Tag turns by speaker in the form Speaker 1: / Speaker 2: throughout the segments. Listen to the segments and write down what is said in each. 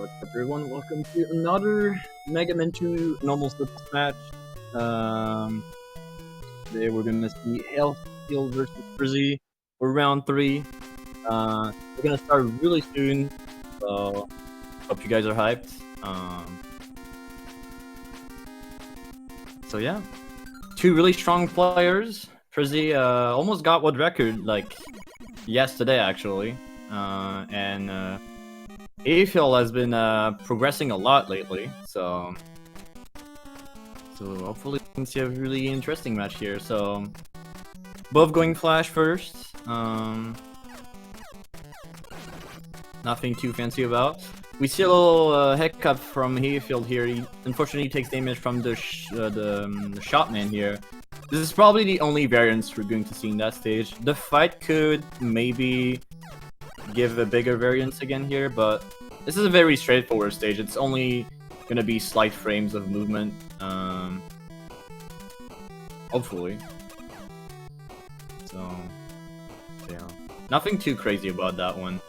Speaker 1: What's up, everyone? Welcome to another MM2 Normal Zipless match. Today we're gonna see Hayfield versus prisi for round 3. We're gonna start really soon, so hope you guys are hyped. So yeah, two really strong players. Prisi almost got world record like yesterday actually, and Hayfield has been progressing a lot lately, so hopefully we can see a really interesting match here. So both going flash first. Nothing too fancy about. We see a little hiccup from Hayfield here. He unfortunately takes damage from the shotman here. This is probably the only variance we're going to see in that stage. The fight could maybe give a bigger variance again here, but this is a very straightforward stage. It's only gonna be slight frames of movement, hopefully. So yeah, nothing too crazy about that one.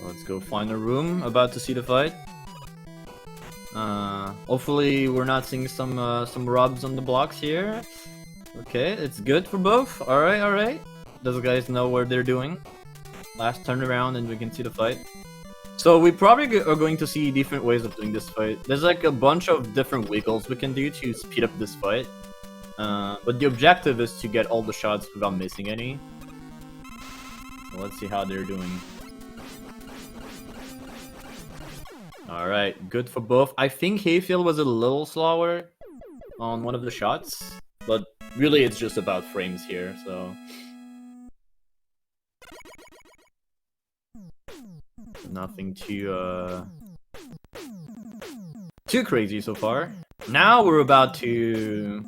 Speaker 1: Let's go find a room. About to see the fight. Hopefully we're not seeing some rubs on the blocks here. Okay, it's good for both. Alright, alright. Those guys know what they're doing. Last turn around and we can see the fight. So we probably are going to see different ways of doing this fight. There's like a bunch of different wiggles we can do to speed up this fight. But the objective is to get all the shots without missing any. So let's see how they're doing. Alright, good for both. I think Hayfield was a little slower on one of the shots, but really it's just about frames here, so... Nothing too crazy so far. Now we're about to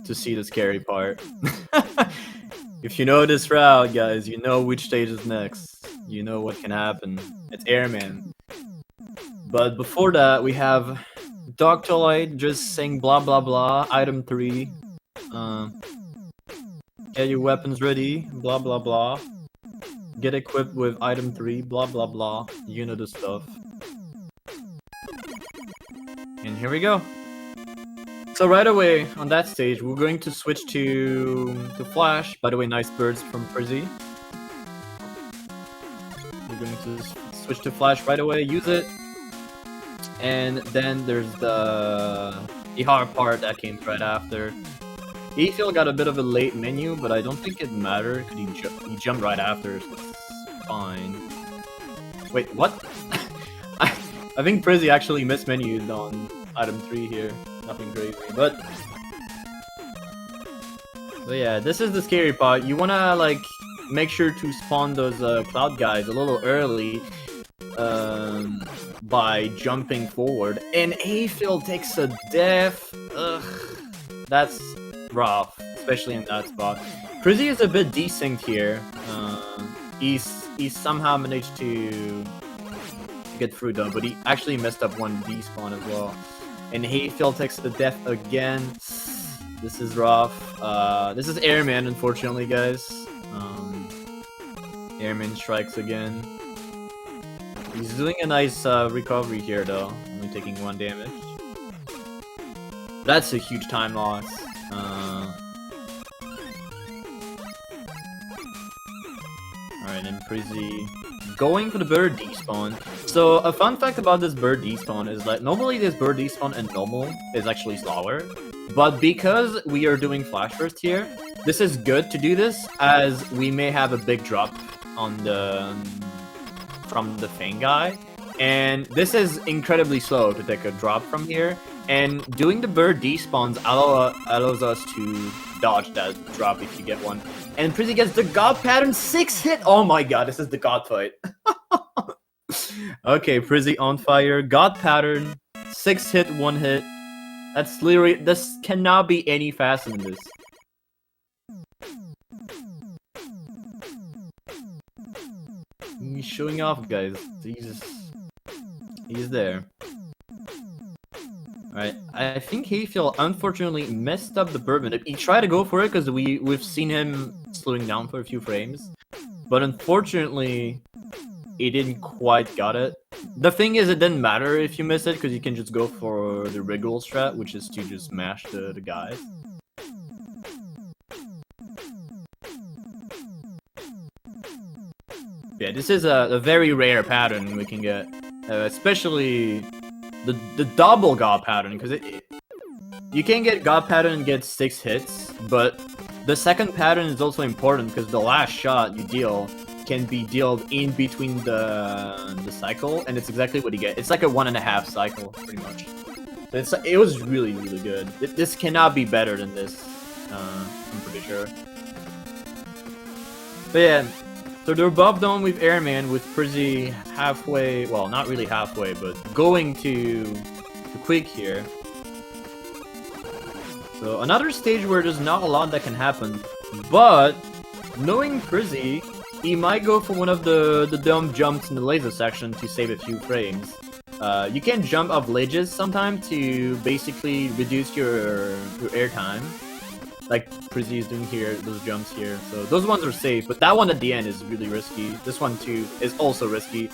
Speaker 1: see the scary part. If you know this route, guys, you know which stage is next. You know what can happen. It's Airman. But before that, we have Doctolite just saying blah blah blah, item 3. Get your weapons ready, blah blah blah. Get equipped with item 3, blah blah blah. You know the stuff. And here we go. So right away, on that stage, we're going to switch to Flash. By the way, nice birds from prisi. We're going to switch to Flash right away, use it. And then there's the hard part that came right after. Hayfield got a bit of a late menu, but I don't think it mattered because he jumped right after, so it's fine. Wait, what? I think prisi actually mismenued on item 3 here. Nothing crazy, but yeah, this is the scary part. You wanna like make sure to spawn those cloud guys a little early. By jumping forward, and Hayfield takes a death. Ugh, that's rough, especially in that spot. Prisi is a bit desynced here. He's somehow managed to get through though, but he actually messed up one despawn as well. And Hayfield takes the death again. This is rough. This is Airman, unfortunately, guys. Airman strikes again. He's doing a nice recovery here though, only taking 1 damage. That's a huge time loss. Alright, and prisi going for the bird despawn. So a fun fact about this bird despawn is that normally this bird despawn in normal is actually slower. But because we are doing flash burst here, this is good to do this, as we may have a big drop on the... from the Fang guy, and this is incredibly slow to take a drop from here, and doing the bird despawns allows us to dodge that drop if you get one. And prisi gets the god pattern 6 hit. Oh my god, this is the god fight. Okay, prisi on fire, god pattern 6 hit, 1 hit. That's literally, this cannot be any faster than this. He's showing off, guys. He's there. Alright, I think Hayfield unfortunately messed up the bourbon. He tried to go for it because we've seen him slowing down for a few frames. But unfortunately, he didn't quite got it. The thing is, it didn't matter if you miss it because you can just go for the regular strat, which is to just mash the guys. Yeah, this is a very rare pattern we can get, especially the double god pattern, because you can get god pattern and get 6 hits, but the second pattern is also important because the last shot you deal can be dealt in between the cycle, and it's exactly what you get. It's like a 1.5 cycle, pretty much. So it was really, really good. This cannot be better than this, I'm pretty sure. But yeah, so they're above dome with Airman, with prisi halfway, well, not really halfway, but going to Quick here. So another stage where there's not a lot that can happen, but knowing prisi, he might go for one of the dumb jumps in the laser section to save a few frames. You can jump off ledges sometimes to basically reduce your airtime, like prisi is doing here, those jumps here. So those ones are safe, but that one at the end is really risky. This one too is also risky.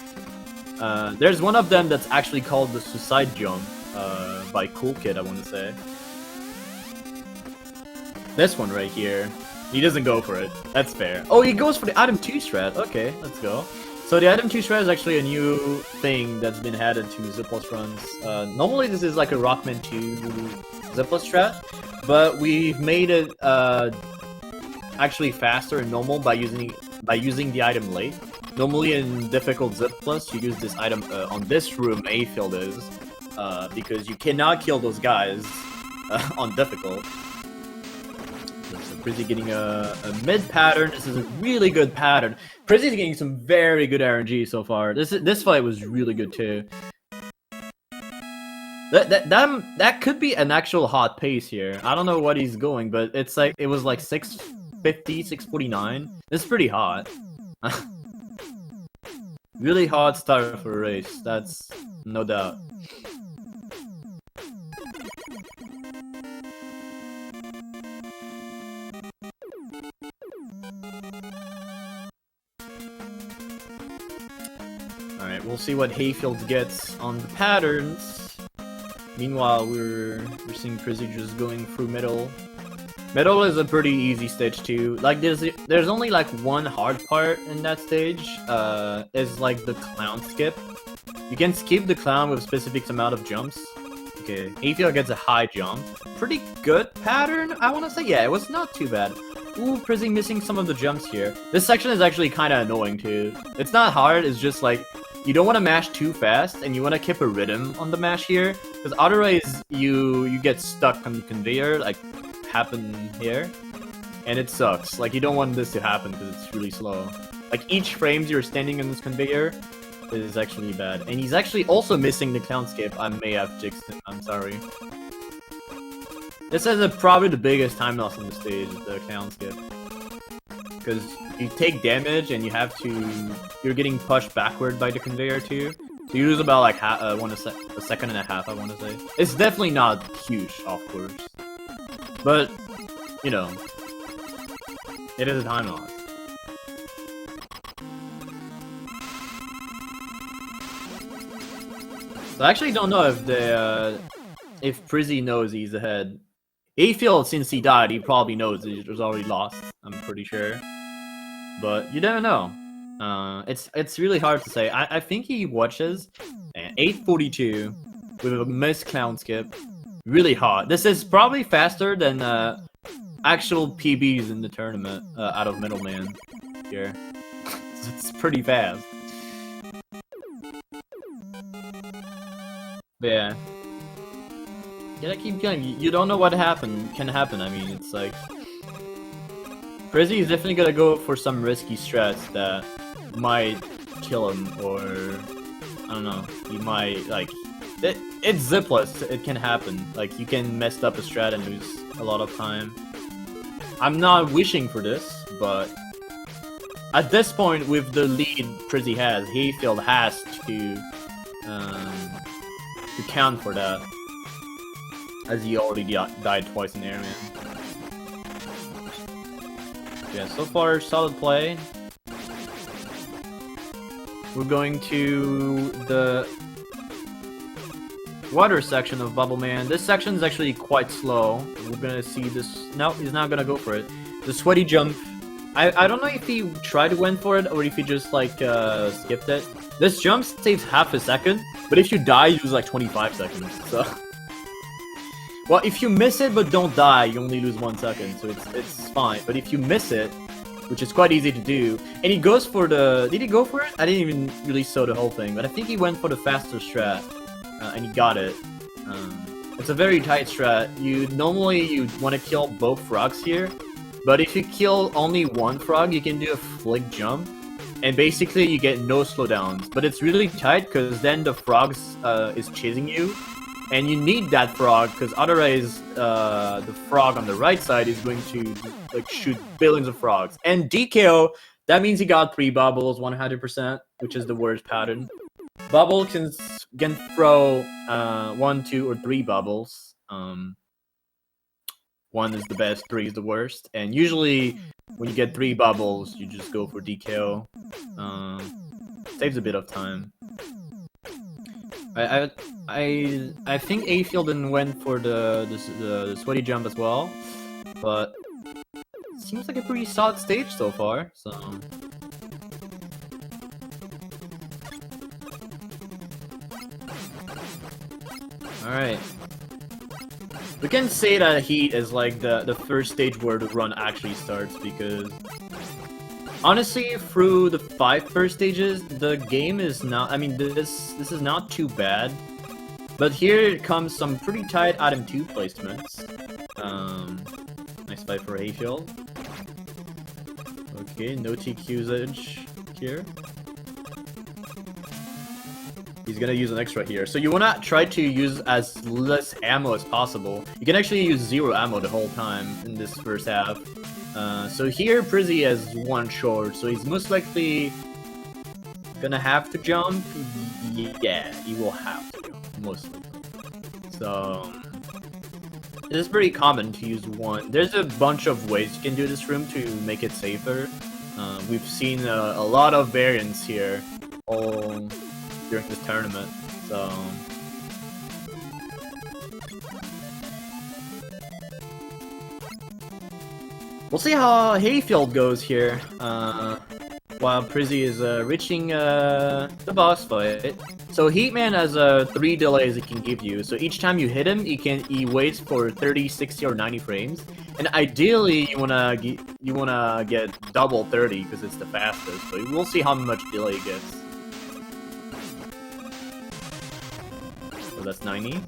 Speaker 1: There's one of them that's actually called the suicide jump by Cool Kid, I want to say. This one right here, he doesn't go for it. That's fair. Oh, he goes for the item 2 strat. Okay, let's go. So the item 2 strat is actually a new thing that's been added to Zipless runs. Normally this is like a Rockman 2 Zipless strat, but we've made it actually faster and normal by using the item late. Normally in difficult Zipless, you use this item on this room, Hayfield is, because you cannot kill those guys on difficult. Prisi getting a mid pattern. This is a really good pattern. Prisi's getting some very good RNG so far. This fight was really good too. That could be an actual hot pace here. I don't know what he's going, but it's like it was like 650, 649. It's pretty hot. Really hot start for a race. That's no doubt. Alright, we'll see what Hayfield gets on the patterns. Meanwhile, we're seeing prisi just going through middle. Middle is a pretty easy stage too. Like there's only like one hard part in that stage. Is like the clown skip. You can skip the clown with a specific amount of jumps. Okay, Hayfield gets a high jump. Pretty good pattern, I want to say. Yeah, it was not too bad. Ooh, prisi missing some of the jumps here. This section is actually kind of annoying too. It's not hard, it's just like, you don't want to mash too fast, and you want to keep a rhythm on the mash here, because otherwise you get stuck on the conveyor, like happened here, and it sucks. Like, you don't want this to happen because it's really slow. Like, each frame you're standing on this conveyor is actually bad. And he's actually also missing the clown skip. I may have jinxed him, I'm sorry. This is probably the biggest time loss on the stage, the clown skip. Because you take damage and you're getting pushed backward by the conveyor too. So you lose about like a second and a half, I want to say. It's definitely not huge, of course. But, you know, it is a time loss. So I actually don't know if prisi knows he's ahead. Hayfield, since he died, he probably knows he was already lost, I'm pretty sure. But you don't know. It's really hard to say. I think he watches 842 with a missed clown skip. Really hot. This is probably faster than actual PBs in the tournament out of Middleman here. It's pretty fast. But yeah. You gotta keep going. You don't know what can happen. I mean, it's like prisi is definitely gonna go for some risky strats that might kill him, or I don't know. He might like it's zipless. It can happen. Like, you can mess up a strat and lose a lot of time. I'm not wishing for this, but at this point, with the lead prisi has, Hayfield has to count for that. as he already died twice in the air, man. Yeah, so far, solid play. We're going to the water section of Bubble Man. This section is actually quite slow. We're gonna see this. No, he's not gonna go for it. The sweaty jump. I don't know if he tried to win for it or if he just like skipped it. This jump saves half a second, but if you die, you lose like 25 seconds. So, well, if you miss it but don't die, you only lose 1 second, so it's fine. But if you miss it, which is quite easy to do, and he goes for the. Did he go for it? I didn't even really saw the whole thing, but I think he went for the faster strat. And he got it. It's a very tight strat. Normally you want to kill both frogs here, but if you kill only one frog, you can do a flick jump, and basically you get no slowdowns. But it's really tight because then the frog is chasing you, and you need that frog because otherwise the frog on the right side is going to like shoot billions of frogs. And DKO, that means he got 3 bubbles 100%, which is the worst pattern. Bubble can throw 1, 2, or 3 bubbles. 1 is the best, 3 is the worst. And usually, when you get 3 bubbles, you just go for DKO. Saves a bit of time. I think Hayfield went for the sweaty jump as well, but it seems like a pretty solid stage so far. So. Alright. We can say that Heat is like the first stage where the run actually starts, because honestly, through the 5 first stages, the game is not, I mean, this is not too bad. But here comes some pretty tight item 2 placements. Nice fight for Hayfield. Okay, no TQ usage here. He's gonna use an extra here. So you wanna try to use as less ammo as possible. You can actually use 0 ammo the whole time in this first half. So here prisi has 1 short, so he's most likely gonna have to jump. Yeah, he will have to jump, most likely. So it is pretty common to use 1. There's a bunch of ways you can do this room to make it safer. We've seen a lot of variants here all during this tournament, so we'll see how Hayfield goes here, while prisi is reaching the boss fight. So Heatman has 3 delays it can give you, so each time you hit him, he waits for 30, 60, or 90 frames, and ideally you wanna get double 30 because it's the fastest, but we'll see how much delay he gets. So that's 90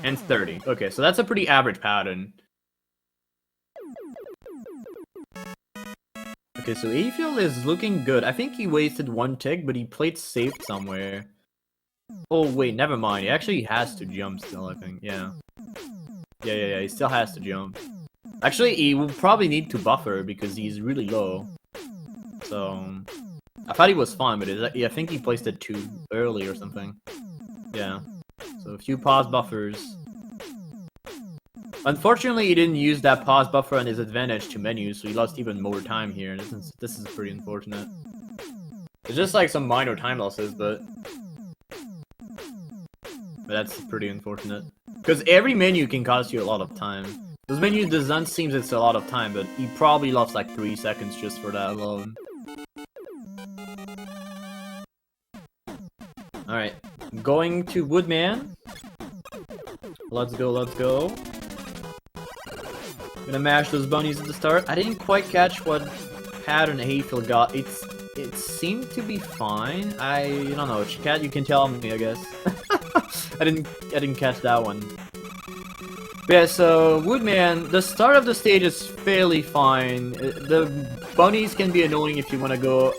Speaker 1: and 30. Okay, so that's a pretty average pattern. Okay, so Hayfield is looking good. I think he wasted 1 tick, but he played safe somewhere. Oh wait, never mind. He actually has to jump still, I think. Yeah. Yeah, he still has to jump. Actually, he will probably need to buffer because he's really low. So I thought he was fine, but I think he placed it too early or something. Yeah. So a few pause buffers. Unfortunately, he didn't use that pause buffer on his advantage to menu, so he lost even more time here. This is pretty unfortunate. It's just like some minor time losses, but that's pretty unfortunate. Because every menu can cost you a lot of time. This menu doesn't seem it's a lot of time, but he probably lost like 3 seconds just for that alone. Alright, going to Woodman. Let's go, let's go. Gonna mash those bunnies at the start. I didn't quite catch what pattern Hayfield got. It seemed to be fine. I don't know, Cat, you can tell me, I guess. I didn't catch that one. But yeah, so Woodman, the start of the stage is fairly fine. The bunnies can be annoying if you want to go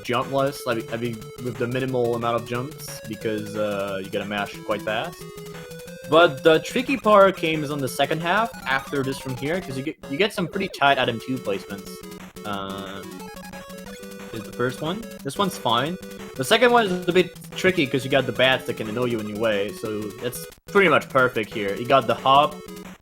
Speaker 1: jumpless, I mean with the minimal amount of jumps, because you gotta mash quite fast. But the tricky part came on the second half after this from here, because you get some pretty tight item 2 placements. Is the first one. This one's fine. The second one is a bit tricky because you got the bats that can annoy you in your way, so that's pretty much perfect here. He got the hop,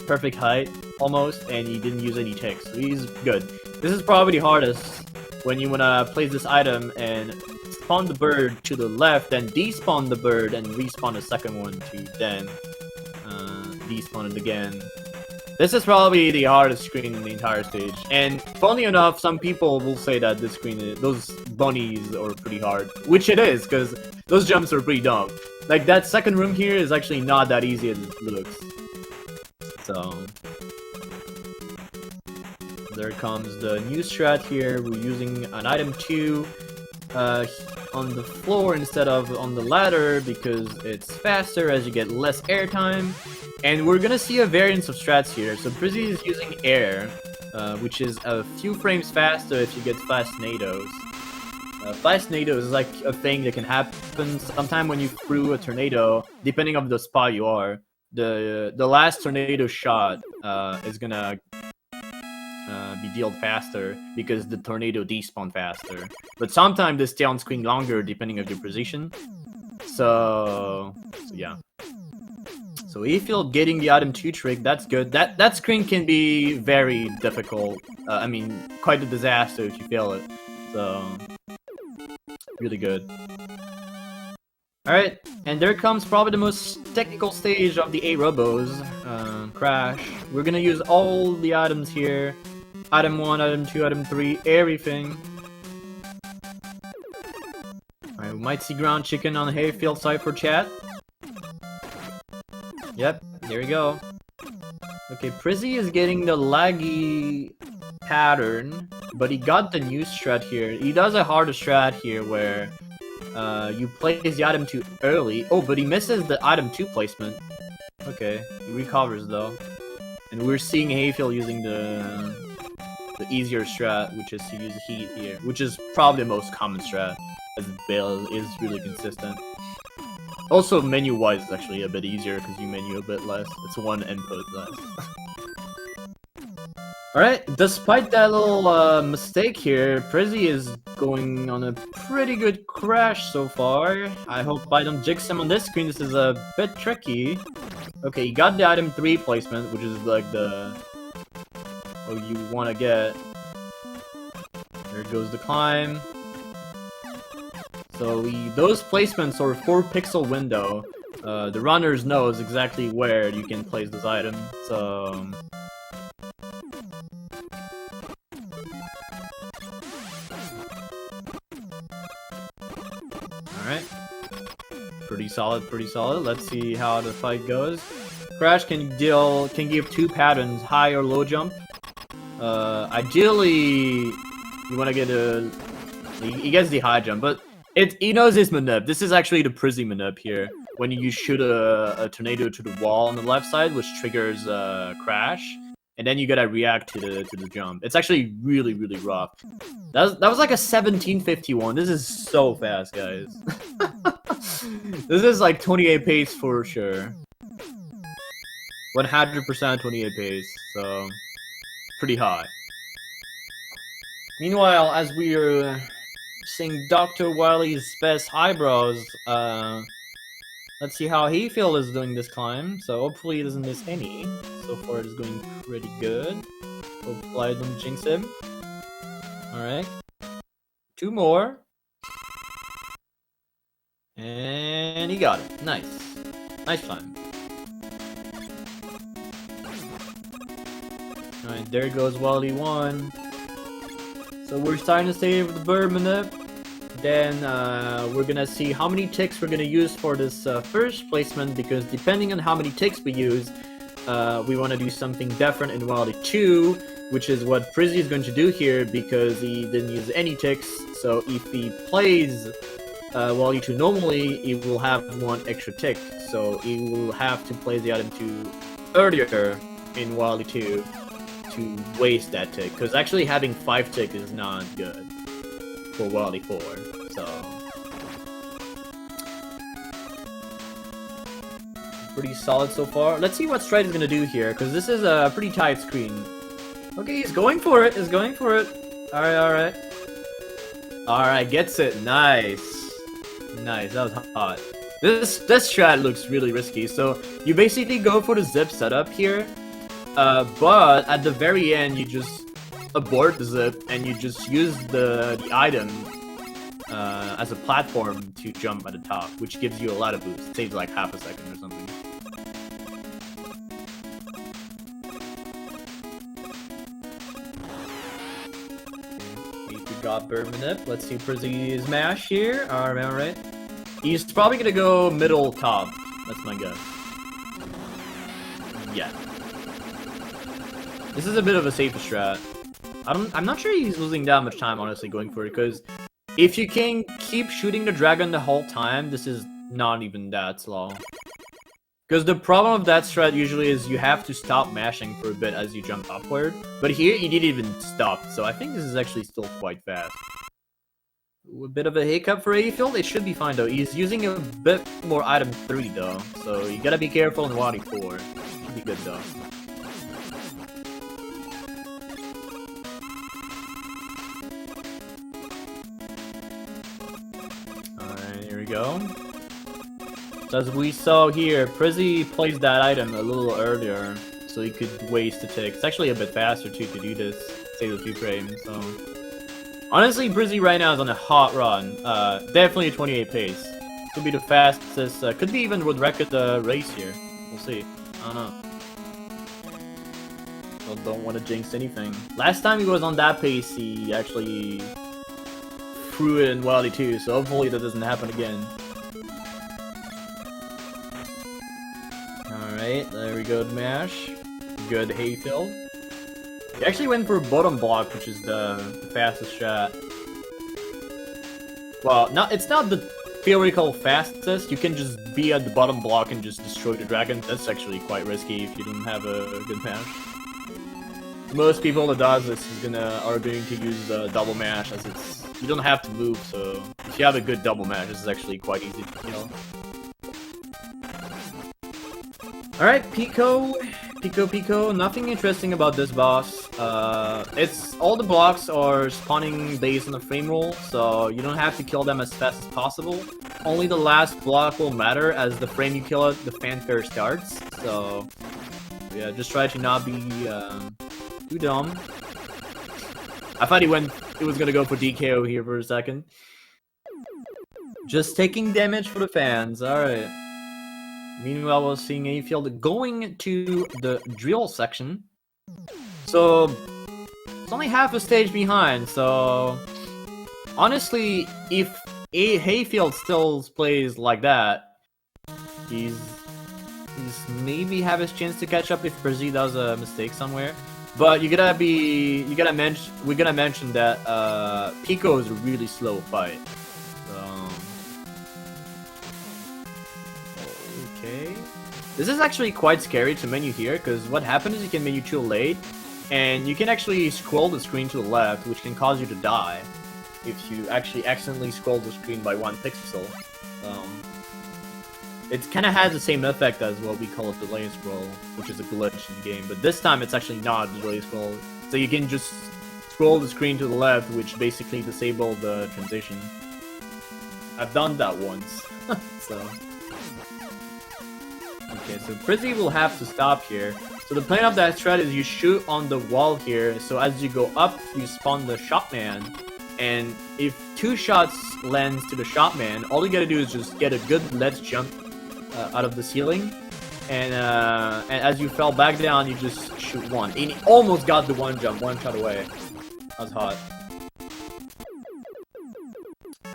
Speaker 1: perfect height, almost, and he didn't use any ticks. So he's good. This is probably the hardest when you wanna place this item and spawn the bird to the left, then despawn the bird and respawn the second one to then despawn it again. This is probably the hardest screen in the entire stage. And funny enough, some people will say that this screen, those bunnies are pretty hard, which it is, because those jumps are pretty dumb. Like that second room here is actually not that easy as it looks. So there comes the new strat here. We're using an item 2 on the floor instead of on the ladder because it's faster as you get less airtime. And we're gonna see a variance of strats here. So prisi is using air, which is a few frames faster if you get fast nados. Fast nados is like a thing that can happen sometime when you threw a tornado, depending on the spot you are. The last tornado shot is gonna be dealt faster because the tornado despawn faster. But sometimes they stay on screen longer depending on your position. So yeah. So Hayfield getting the item 2 trick, that's good. That screen can be very difficult. I mean, quite a disaster if you fail it. So really good. Alright, and there comes probably the most technical stage of the 8 robos, Crash. We're gonna use all the items here. Item 1, item 2, item 3, everything. Alright, we might see ground chicken on the Hayfield side for chat. Yep, there we go. Okay, prisi is getting the laggy pattern, but he got the new strat here. He does a harder strat here where you place the item 2 early. Oh, but he misses the item 2 placement. Okay, he recovers though. And we're seeing Hayfield using the easier strat, which is to use heat here, which is probably the most common strat, as Bale is really consistent. Also, menu-wise, it's actually a bit easier because you menu a bit less. It's one input less. Alright, despite that little mistake here, prisi is going on a pretty good crash so far. I hope I don't jinx him on this screen. This is a bit tricky. Okay, you got the item 3 placement, which is like the... oh, you want to get. There goes the climb. So those placements are 4-pixel window. The runners knows exactly where you can place this item. So alright. Pretty solid, pretty solid. Let's see how the fight goes. Crash can give 2 patterns, high or low jump. Ideally you wanna get he gets the high jump, but he knows his manip. This is actually the prisi manip here. When you shoot a tornado to the wall on the left side, which triggers crash, and then you gotta react to the jump. It's actually really, really rough. That was like a 1751. This is so fast, guys. This is like 28 pace for sure. 100% 28 pace, so pretty high. Meanwhile, as we're seeing Dr. Wily's best eyebrows, let's see how Hayfield is doing this climb. So hopefully he doesn't miss any. So far it's going pretty good. Hopefully I don't jinx him. Alright. 2 more. And he got it. Nice. Nice climb. Alright, there goes Wily 1. So we're starting to save the bird manip. Then we're gonna see how many ticks we're gonna use for this first placement, because depending on how many ticks we use, we want to do something different in Wily 2, which is what prisi is going to do here because he didn't use any ticks. So if he plays Wily 2 normally, he will have 1 extra tick. So he will have to place the item 2 earlier in Wily 2 to waste that tick, because actually having 5 tick is not good for Wily 4. So pretty solid so far. Let's see what Stride is gonna do here, because this is a pretty tight screen. Okay, he's going for it. He's going for it. Alright, alright. Alright, gets it. Nice. Nice, that was hot. This strat looks really risky. So you basically go for the zip setup here, but at the very end you just abort the zip and you just use the item as a platform to jump at the top, which gives you a lot of boost. It saves like half a second or something. We got Burmanip. Let's see Prizzy's mash here. Alright. He's probably gonna go middle top. That's my guess. Yeah. This is a bit of a safer strat. I'm not sure he's losing that much time, honestly, going for it, because if you can keep shooting the dragon the whole time, this is not even that slow. Because the problem of that strat usually is you have to stop mashing for a bit as you jump upward. But here, he didn't even stop, so I think this is actually still quite fast. A bit of a hiccup for Hayfield. It should be fine, though. He's using a bit more item 3, though. So you gotta be careful in Wadi 4. Should be good, though. Here we go. So as we saw here, Prizzy placed that item a little earlier, so he could waste a tick. It's actually a bit faster too to do this, save a few frames. So honestly, Prizzy right now is on a hot run. Definitely a 28 pace. Could be the fastest. Could be even would record the race here. We'll see. I don't know. Well, don't want to jinx anything. Last time he was on that pace, he actually threw it in Wily 2, so hopefully that doesn't happen again. Alright, there we go, Mash. Good Hayfield. He actually went for bottom block, which is the fastest shot. Well, it's not the theoretical fastest. You can just be at the bottom block and just destroy the dragon. That's actually quite risky if you don't have a good mash. Most people that does this are going to use double mash, as you don't have to move, so if you have a good double mash, this is actually quite easy to kill. Alright, Pico, nothing interesting about this boss. All the blocks are spawning based on the frame roll, so you don't have to kill them as fast as possible. Only the last block will matter, as the frame you kill it, the fanfare starts. So yeah, just try to not be too dumb. I thought he was gonna go for DKO here for a second. Just taking damage for the fans, alright. Meanwhile, we're seeing Hayfield going to the drill section. So it's only half a stage behind, so honestly, if Hayfield still plays like that, he's maybe have his chance to catch up if Prizzy does a mistake somewhere. But we gotta mention that Pico is a really slow fight. Okay. This is actually quite scary to menu here, because what happens is you can menu too late, and you can actually scroll the screen to the left, which can cause you to die if you actually accidentally scroll the screen by 1 pixel. It kind of has the same effect as what we call a delay scroll, which is a glitch in the game, but this time it's actually not a delay scroll. So you can just scroll the screen to the left, which basically disables the transition. I've done that once, so... Okay, so Prizzy will have to stop here. So the plan of that strat is you shoot on the wall here, so as you go up, you spawn the shotman. And if 2 shots lands to the shotman, all you gotta do is just get a good ledge jump out of the ceiling. And as you fell back down, you just shoot 1. And he almost got the 1 jump, 1 shot away. That was hot.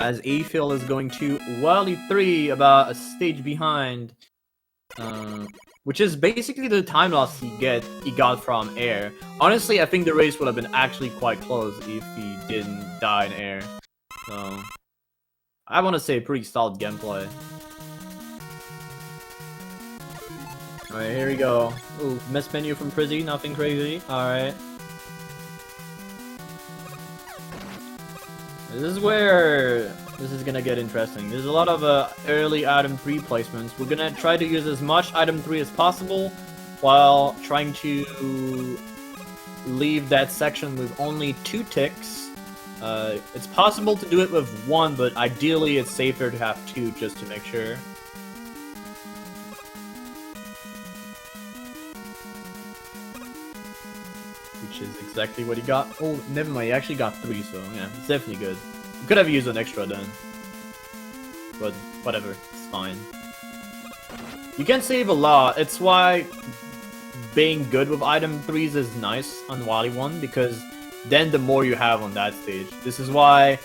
Speaker 1: As Hayfield is going to Wily 3, about a stage behind. Which is basically the time loss he got from air. Honestly, I think the race would have been actually quite close if he didn't die in air. So I want to say pretty solid gameplay. Alright, here we go. Ooh, miss menu from Prizzy, nothing crazy. Alright. This is where this is gonna get interesting. There's a lot of early item 3 placements. We're gonna try to use as much item 3 as possible while trying to leave that section with only 2 ticks. It's possible to do it with 1, but ideally it's safer to have 2 just to make sure. which is exactly what he got. Oh, never mind, he actually got 3, so yeah, it's definitely good. You could have used an extra then. But whatever, it's fine. You can save a lot, it's why being good with item 3s is nice on Wally 1, because then the more you have on that stage. This is why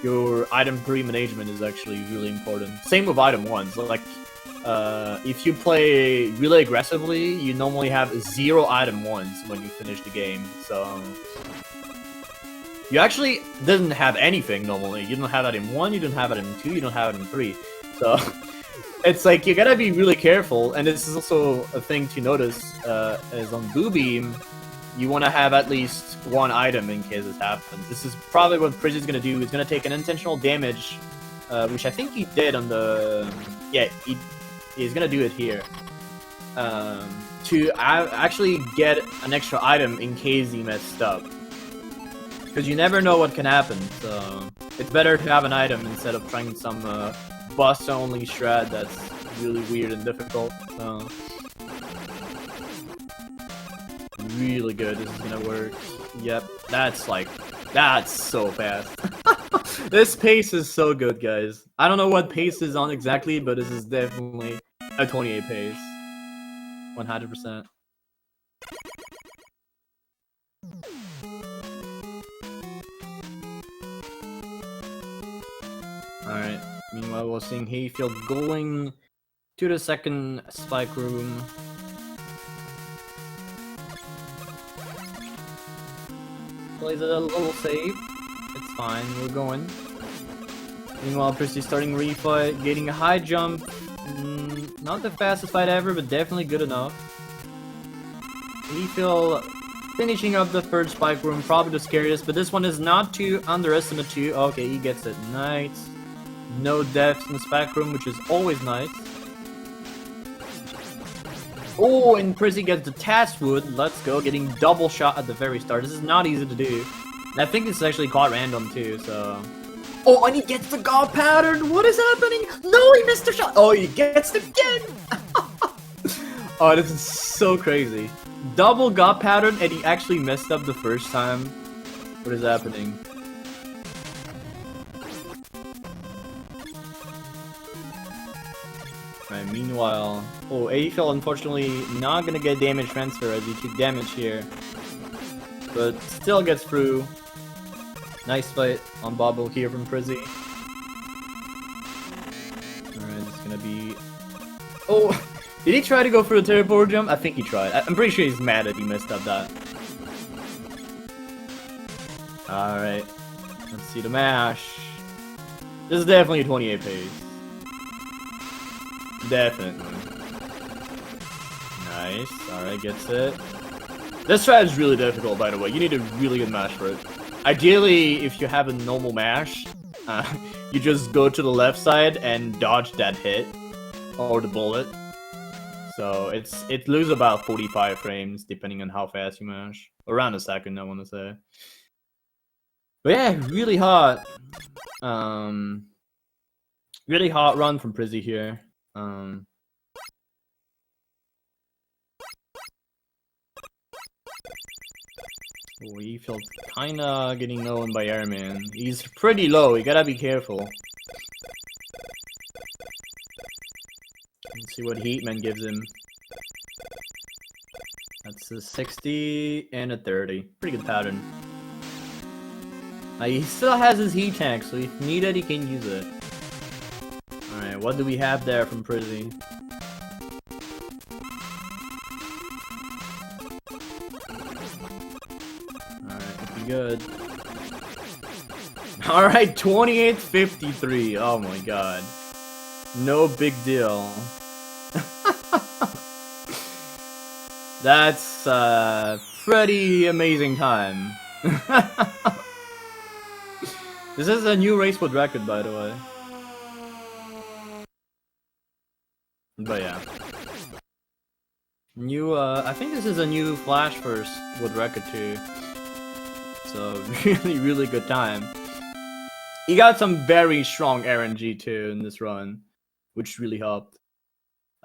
Speaker 1: your item 3 management is actually really important. Same with item 1s, like if you play really aggressively, you normally have 0 item 1s when you finish the game, so... You actually didn't have anything normally. You don't have that in 1, you don't have it in 2, you don't have it in 3. So, it's like, you gotta be really careful, and this is also a thing to notice, is on Blue Beam, you want to have at least 1 item in case this happens. This is probably what Prisi's gonna do. He's gonna take an intentional damage, which I think he did on the... Yeah, he's gonna do it here. To actually get an extra item in case he messed up. Because you never know what can happen, so it's better to have an item instead of trying some boss-only shred that's really weird and difficult. So really good, this is gonna work. Yep, that's so fast. This pace is so good, guys. I don't know what pace is on exactly, but this is definitely a 28 pace. 100%. Alright, meanwhile we're seeing Hayfield going to the second spike room. Plays it a little safe. It's fine, we're going. Meanwhile, Prisi starting refight, getting a high jump. Not the fastest fight ever, but definitely good enough. Hayfield finishing up the third spike room, probably the scariest, but this one is not to underestimate too. Okay, he gets it. Nice. No deaths in the spike room, which is always nice. Oh, and Prisi gets the Taskwood. Let's go, getting double shot at the very start. This is not easy to do. And I think it's actually quite random too, so... Oh, and he gets the God pattern! What is happening? No, he missed the shot! Oh, he gets it again! Oh, this is so crazy. Double God pattern, and he actually messed up the first time. What is happening? Alright, meanwhile... Oh, Hayfield unfortunately not gonna get damage transfer as he took damage here. But still gets through. Nice fight on Bobble here from Prisi. Alright, it's gonna be... Oh! Did he try to go for the teleport jump? I think he tried. I'm pretty sure he's mad that he messed up that. Alright. Let's see the mash. This is definitely a 28 pace. Definitely. Nice. Alright, gets it. This strat is really difficult, by the way. You need a really good mash for it. Ideally, if you have a normal mash, you just go to the left side and dodge that hit. Or the bullet. So it loses about 45 frames depending on how fast you mash. Around a second, I want to say. But yeah, really hot. Really hot run from Prisi here. Oh, he feels kinda getting known by Airman. He's pretty low, you gotta be careful. Let's see what Heatman gives him. That's a 60 and a 30. Pretty good pattern. He still has his heat tank, so if needed, he can use it. Alright, what do we have there from Prisi? Alright, pretty good. Alright, 28-53. Oh my god. No big deal. That's a pretty amazing time. This is a new race with record, by the way. But yeah. New, I think this is a new Flash first with record too. So, really good time. He got some very strong RNG too in this run, which really helped.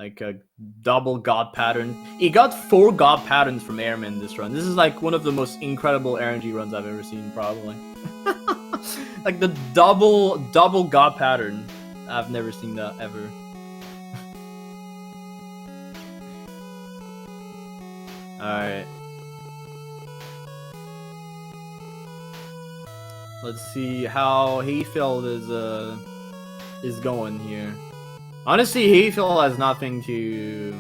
Speaker 1: like a double god pattern. He got 4 god patterns from Airman this run. This is like one of the most incredible RNG runs I've ever seen, probably. Like the double god pattern. I've never seen that ever. Alright. Let's see how Hayfield is going here. Honestly, Hayfield has nothing to...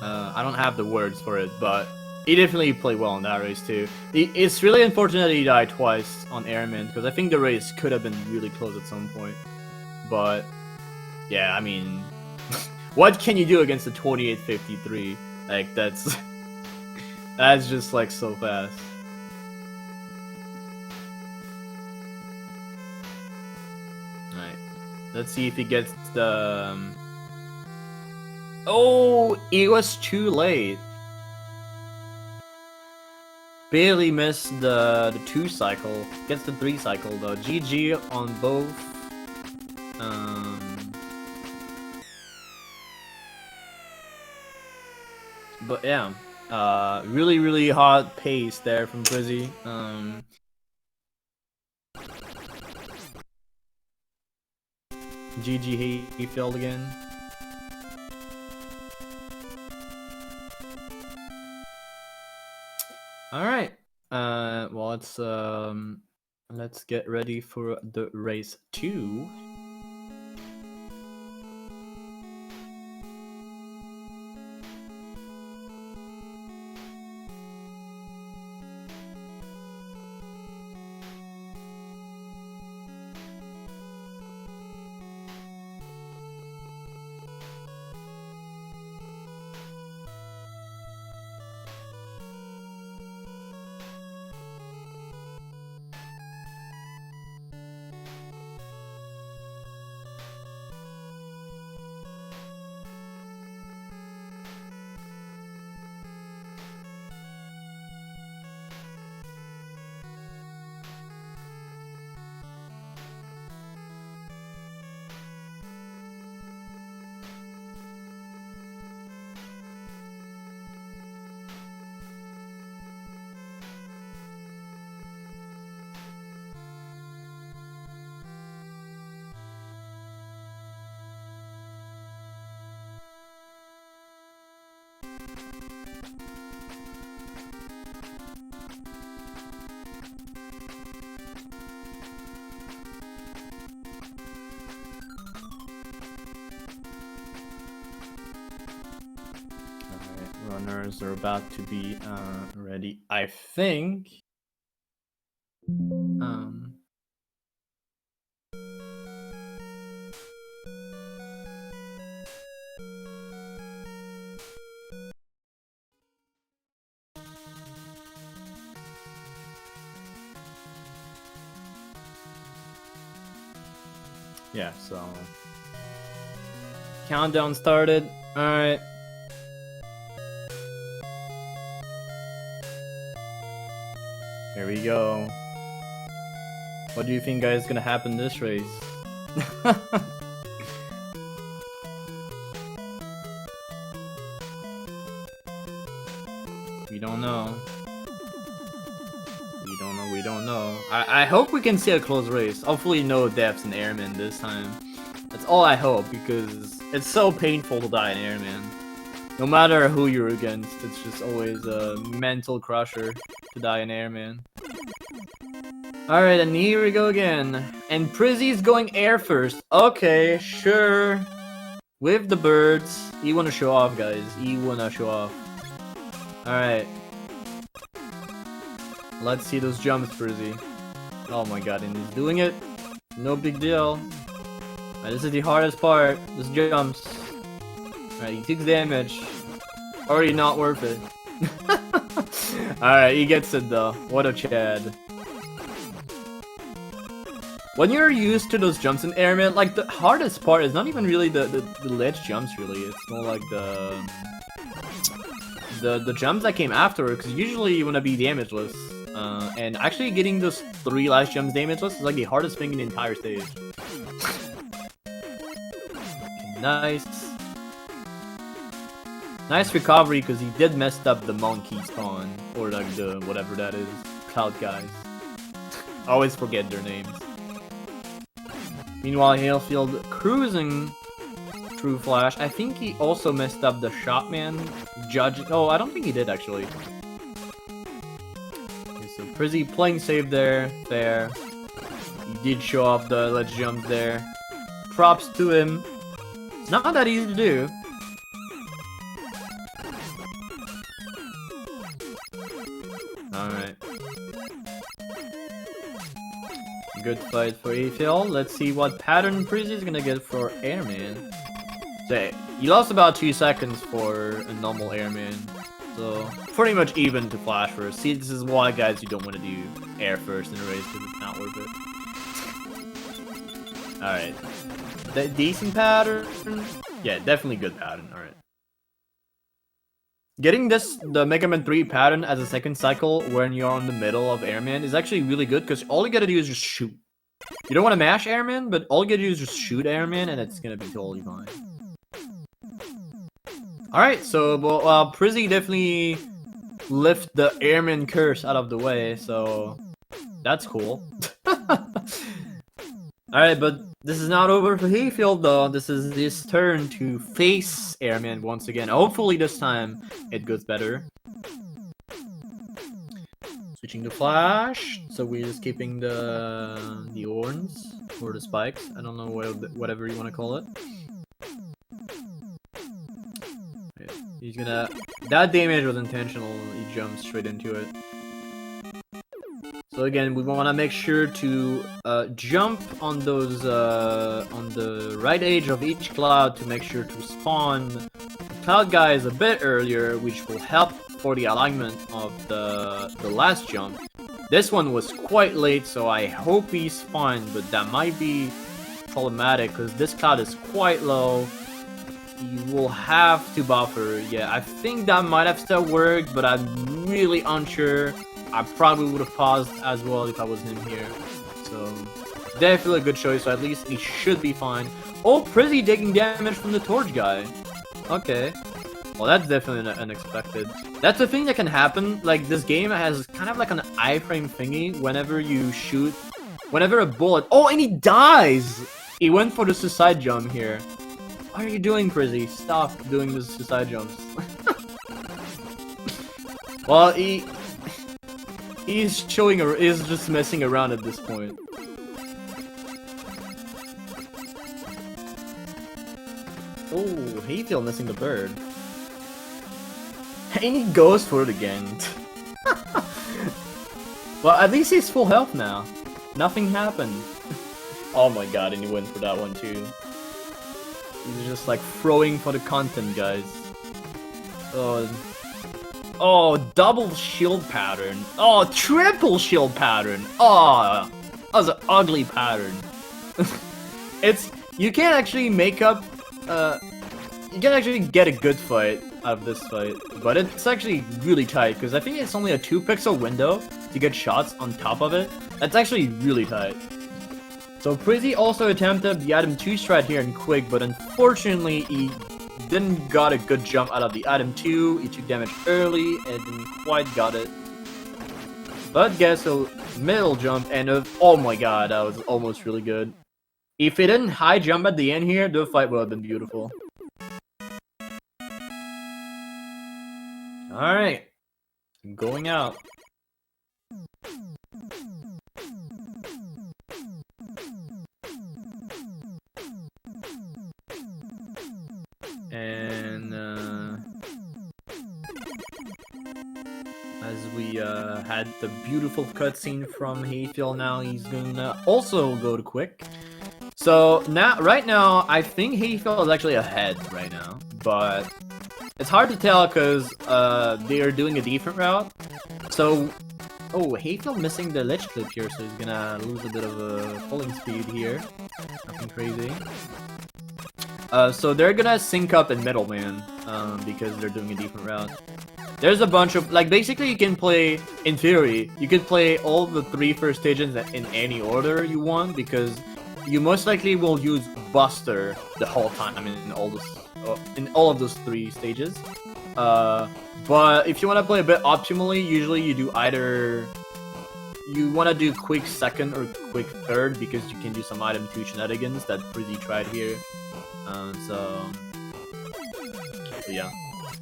Speaker 1: I don't have the words for it, but he definitely played well in that race too. It's really unfortunate that he died twice on Airman, because I think the race could have been really close at some point. But, yeah, I mean... what can you do against the 2853? Like, that's... that's just, like, so fast. Alright. Let's see if he gets the... oh, it was too late. Barely missed the 2 cycle. Gets the 3 cycle though. GG on both. But yeah, really hot pace there from prisi. GG Hayfield again. All right. Well, let's get ready for the race 2. Runners are about to be ready, I think. Yeah, so countdown started. All right. Here we go. What do you think, guys, is gonna happen this race? We don't know. We don't know. I hope we can see a close race. Hopefully no deaths in Airman this time. That's all I hope, because it's so painful to die in Airman. No matter who you're against, it's just always a mental crusher to die in Airman. Alright, and here we go again. And prisi's going air first. Okay, sure. With the birds. You wanna show off, guys. You wanna show off. Alright. Let's see those jumps, prisi. Oh my god, and he's doing it. No big deal. Alright, this is the hardest part. This jumps. Alright, he takes damage. Already not worth it. Alright, he gets it though. What a Chad. When you're used to those jumps in Airman, like the hardest part is not even really the ledge jumps really. It's more like the jumps that came after, because usually you want to be damageless. And actually getting those 3 last jumps damageless is like the hardest thing in the entire stage. nice. Nice recovery, because he did mess up the monkey spawn. Or like the, whatever that is. Cloud guys. I always forget their names. Meanwhile, Hayfield cruising through Flash. I think he also messed up the Shotman judge. Oh, I don't think he did actually. Okay, so prisi playing safe there. Fair. He did show off the let's jump there. Props to him. It's not that easy to do. Alright. Good fight for Hayfield. Let's see what pattern prisi is gonna get for Airman. So, he lost about 2 seconds for a normal Airman. So, pretty much even to Flash first. See, this is why, guys, you don't want to do Air first in a race because it's not worth it. Alright. Decent pattern? Yeah, definitely good pattern. Alright. Getting the Mega Man 3 pattern as a second cycle when you're in the middle of Airman is actually really good because all you gotta do is just shoot. You don't want to mash Airman, but all you gotta do is just shoot Airman and it's gonna be totally fine. Alright, so prisi definitely lift the Airman curse out of the way, so that's cool. Alright, but this is not over for Hayfield though. This is his turn to face Airman once again. Hopefully this time it goes better. Switching to Flash. So we're just keeping the horns or the spikes. I don't know whatever you want to call it. Okay. He's gonna. That damage was intentional. He jumped straight into it. So again, we want to make sure to jump on those on the right edge of each cloud to make sure to spawn the cloud guys a bit earlier, which will help for the alignment of the last jump. This one was quite late, so I hope he spawned, but that might be problematic because this cloud is quite low. You will have to buffer. Yeah, I think that might have still worked, but I'm really unsure. I probably would have paused as well if I was him here. So, definitely a good choice, so at least he should be fine. Oh, prisi taking damage from the torch guy. Okay. Well, that's definitely unexpected. That's a thing that can happen. Like, this game has kind of like an iframe thingy whenever you shoot. Whenever a bullet... Oh, and he dies! He went for the suicide jump here. What are you doing, prisi? Stop doing the suicide jumps. Well, he's just messing around at this point. Oh, Hayfield missing the bird. And he goes for it again. Well, at least he's full health now. Nothing happened. Oh my god, and he went for that one too. He's just like throwing for the content, guys. Oh, double shield pattern. Oh, triple shield pattern. Oh, that was an ugly pattern. You can't actually make up, you can actually get a good fight out of this fight, but it's actually really tight, because I think it's only a 2-pixel window to get shots on top of it. That's actually really tight. So prisi also attempted the item 2 strat here in Quick, but unfortunately he didn't got a good jump out of the item 2, he took damage early and didn't quite got it. But guess a middle jump and oh my god, that was almost really good. If he didn't high jump at the end here, the fight would have been beautiful. Alright, going out. And as we had the beautiful cutscene from Hayfield, now he's gonna also go to Quick. So right now, I think Hayfield is actually ahead right now, but it's hard to tell because they are doing a different route. So, oh, Hayfield missing the ledge clip here, so he's gonna lose a bit of a pulling speed here. Nothing crazy. So they're gonna sync up in Middleman, because they're doing a different route. There's a bunch of, like, basically you can play, in theory, you could play all the 3 first stages in any order you want, because you most likely will use buster the whole time in all of those 3 stages. But if you want to play a bit optimally, usually you do either you want to do quick second or quick third because you can do some item 2 shenanigans that prisi tried here. So yeah,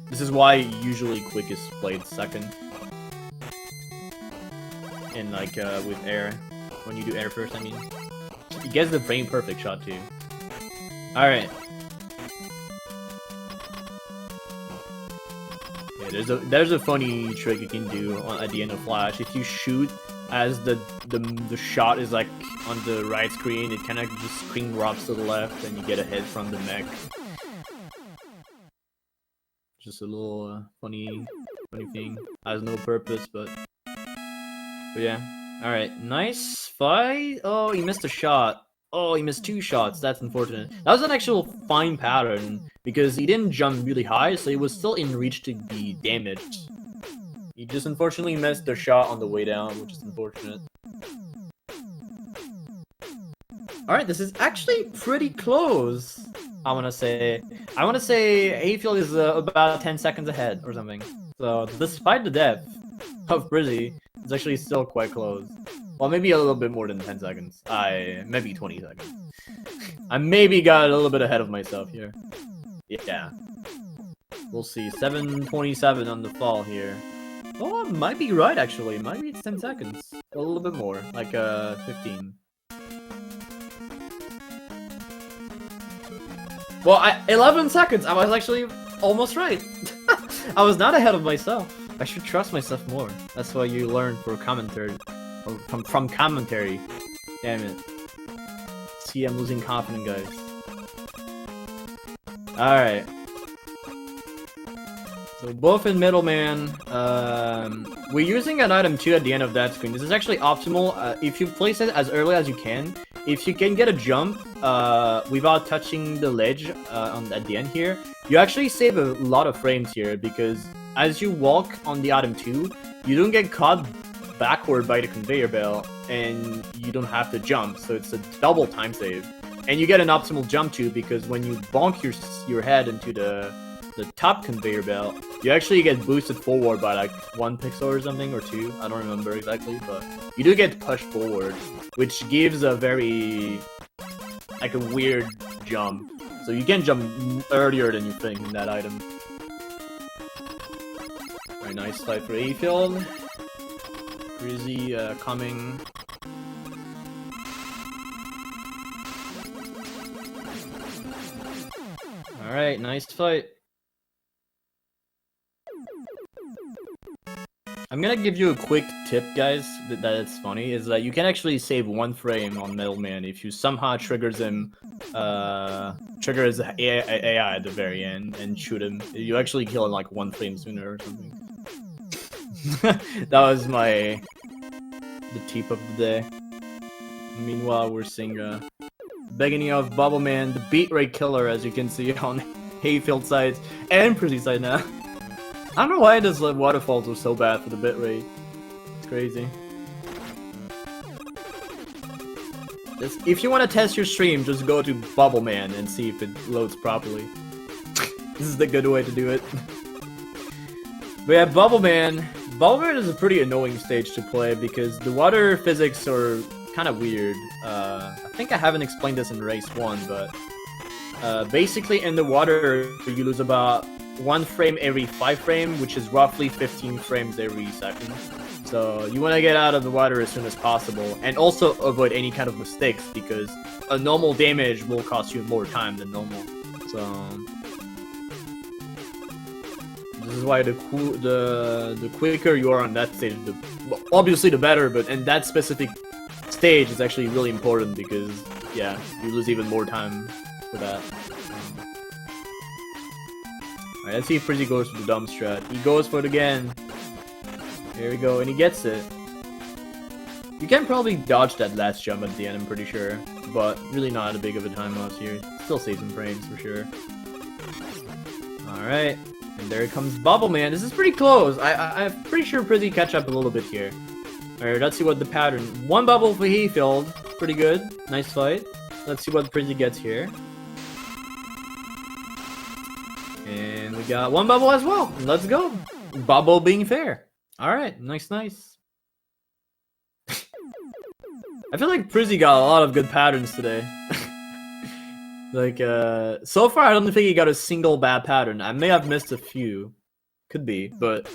Speaker 1: this is why usually quick is played second. And like with air, when you do air first, I mean, he gets the frame perfect shot too. All right. Yeah, there's a funny trick you can do at the end of Flash. If you shoot as the shot is like on the right screen, it kind of just screen drops to the left, and you get a hit from the mech. Just a little funny thing. Has no purpose, but yeah. All right, nice fight. Oh, he missed a shot. Oh, he missed 2 shots. That's unfortunate. That was an actual fine pattern because he didn't jump really high, so he was still in reach to be damaged. He just unfortunately missed the shot on the way down, which is unfortunate. Alright, this is actually pretty close, I wanna say. Hayfield is about 10 seconds ahead or something. So, despite the death of prisi, it's actually still quite close. Well, maybe a little bit more than 10 seconds. Maybe 20 seconds. I maybe got a little bit ahead of myself here. Yeah. We'll see. 7:27 on the fall here. Oh, I might be right, actually. Maybe it's 10 seconds. A little bit more. Like, 15. Well, 11 seconds! I was actually almost right. I was not ahead of myself. I should trust myself more. That's why you learn for commentary. Or from commentary. Damn it. See, I'm losing confidence, guys. Alright. So both in middleman. We're using an item 2 at the end of that screen. This is actually optimal. If you place it as early as you can, if you can get a jump without touching the ledge at the end here, you actually save a lot of frames here because as you walk on the item 2, you don't get caught backward by the conveyor belt and you don't have to jump, so it's a double time save. And you get an optimal jump too because when you bonk your head into the top conveyor belt, you actually get boosted forward by like 1 pixel or something, or 2, I don't remember exactly, but you do get pushed forward, which gives a very like a weird jump. So you can jump earlier than you think in that item. Very nice fight for Hayfield. prisi coming. Alright, nice fight. I'm gonna give you a quick tip, guys, that it's funny, is that you can actually save 1 frame on Middleman if you somehow triggers him, trigger his AI at the very end and shoot him. You actually kill him like 1 frame sooner or something. That was the tip of the day. Meanwhile, we're seeing beginning of Bubbleman, the beat rate killer, as you can see on Hayfield side and prisi side now. I don't know why this waterfalls are so bad for the bitrate. It's crazy. If you want to test your stream, just go to Bubbleman and see if it loads properly. This is the good way to do it. But yeah, Bubbleman is a pretty annoying stage to play because the water physics are kind of weird. I think I haven't explained this in race 1, but basically in the water you lose about 1 frame every 5 frame, which is roughly 15 frames every second. So you want to get out of the water as soon as possible, and also avoid any kind of mistakes because a normal damage will cost you more time than normal. So this is why the quicker you are on that stage, obviously the better. But in that specific stage, it's actually really important because yeah, you lose even more time for that. Alright, let's see if prisi goes for the dumb strat. He goes for it again. Here we go, and he gets it. You can probably dodge that last jump at the end, I'm pretty sure. But really not a big of a time loss here. Still save some frames for sure. Alright, and there comes Bubbleman. This is pretty close. I'm pretty sure prisi catch up a little bit here. Alright, let's see what the pattern. 1 bubble for Hayfield. Pretty good. Nice fight. Let's see what prisi gets here. And we got one bubble as well. Let's go. Bubble being fair. Alright, nice. I feel like prisi got a lot of good patterns today. Like, so far I don't think he got a single bad pattern. I may have missed a few. Could be, but...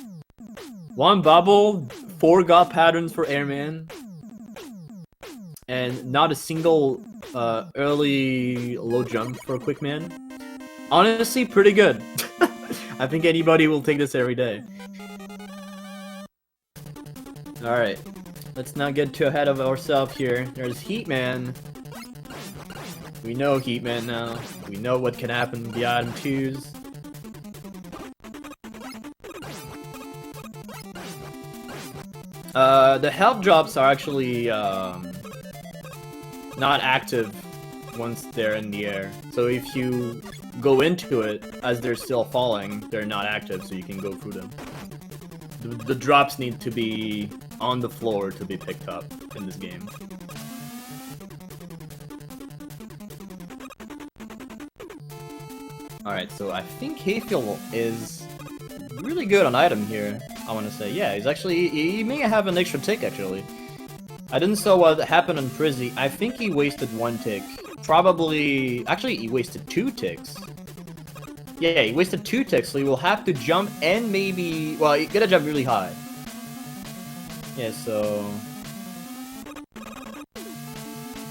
Speaker 1: One bubble, 4 god patterns for Airman. And not a single early low jump for a quick man. Honestly, pretty good. I think anybody will take this every day. Alright, let's not get too ahead of ourselves here. There's Heatman. We know Heatman now. We know what can happen with the item 2s. The health drops are actually not active once they're in the air. So if you go into it as they're still falling, they're not active, so you can go through them. The drops need to be on the floor to be picked up in this game. Alright, so I think Hayfield is really good on item here, I want to say. Yeah, he's actually, he may have an extra tick actually. I didn't saw what happened on prisi. I think he wasted 1 tick. Probably, actually he wasted 2 ticks. Yeah, he wasted 2 ticks, so he will have to jump and maybe, well, you gotta jump really high. Yeah, so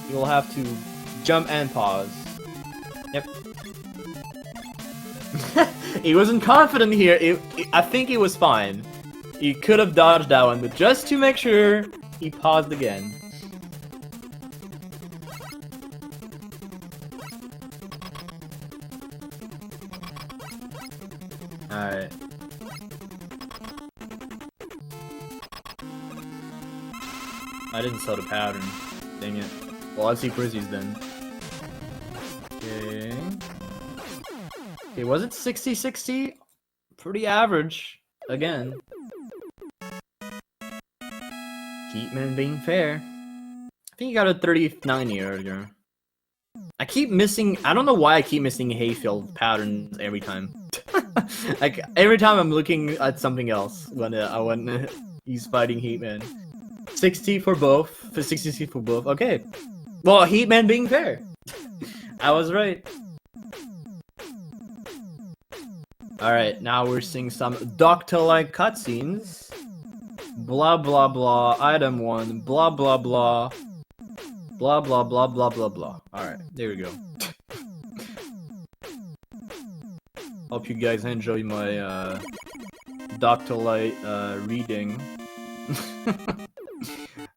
Speaker 1: you will have to jump and pause. Yep. He wasn't confident here. I think he was fine. He could have dodged that one, but just to make sure, he paused again. Alright. I didn't saw the pattern. Dang it. Well, let's see prisi's then. Okay. Okay, was it 60-60? Pretty average. Again. Heatman being fair. I think he got a 30-90 earlier. I keep missing... I don't know why I keep missing Hayfield patterns every time. Like, every time I'm looking at something else when he's fighting Heatman. 60 for both. 60 for both. Okay. Well, Heatman being fair. I was right. Alright, now we're seeing some Doctor-like cutscenes. Blah blah blah, item 1, blah blah blah. Blah blah blah blah blah blah. Alright, there we go. Hope you guys enjoy my Doctor-like reading.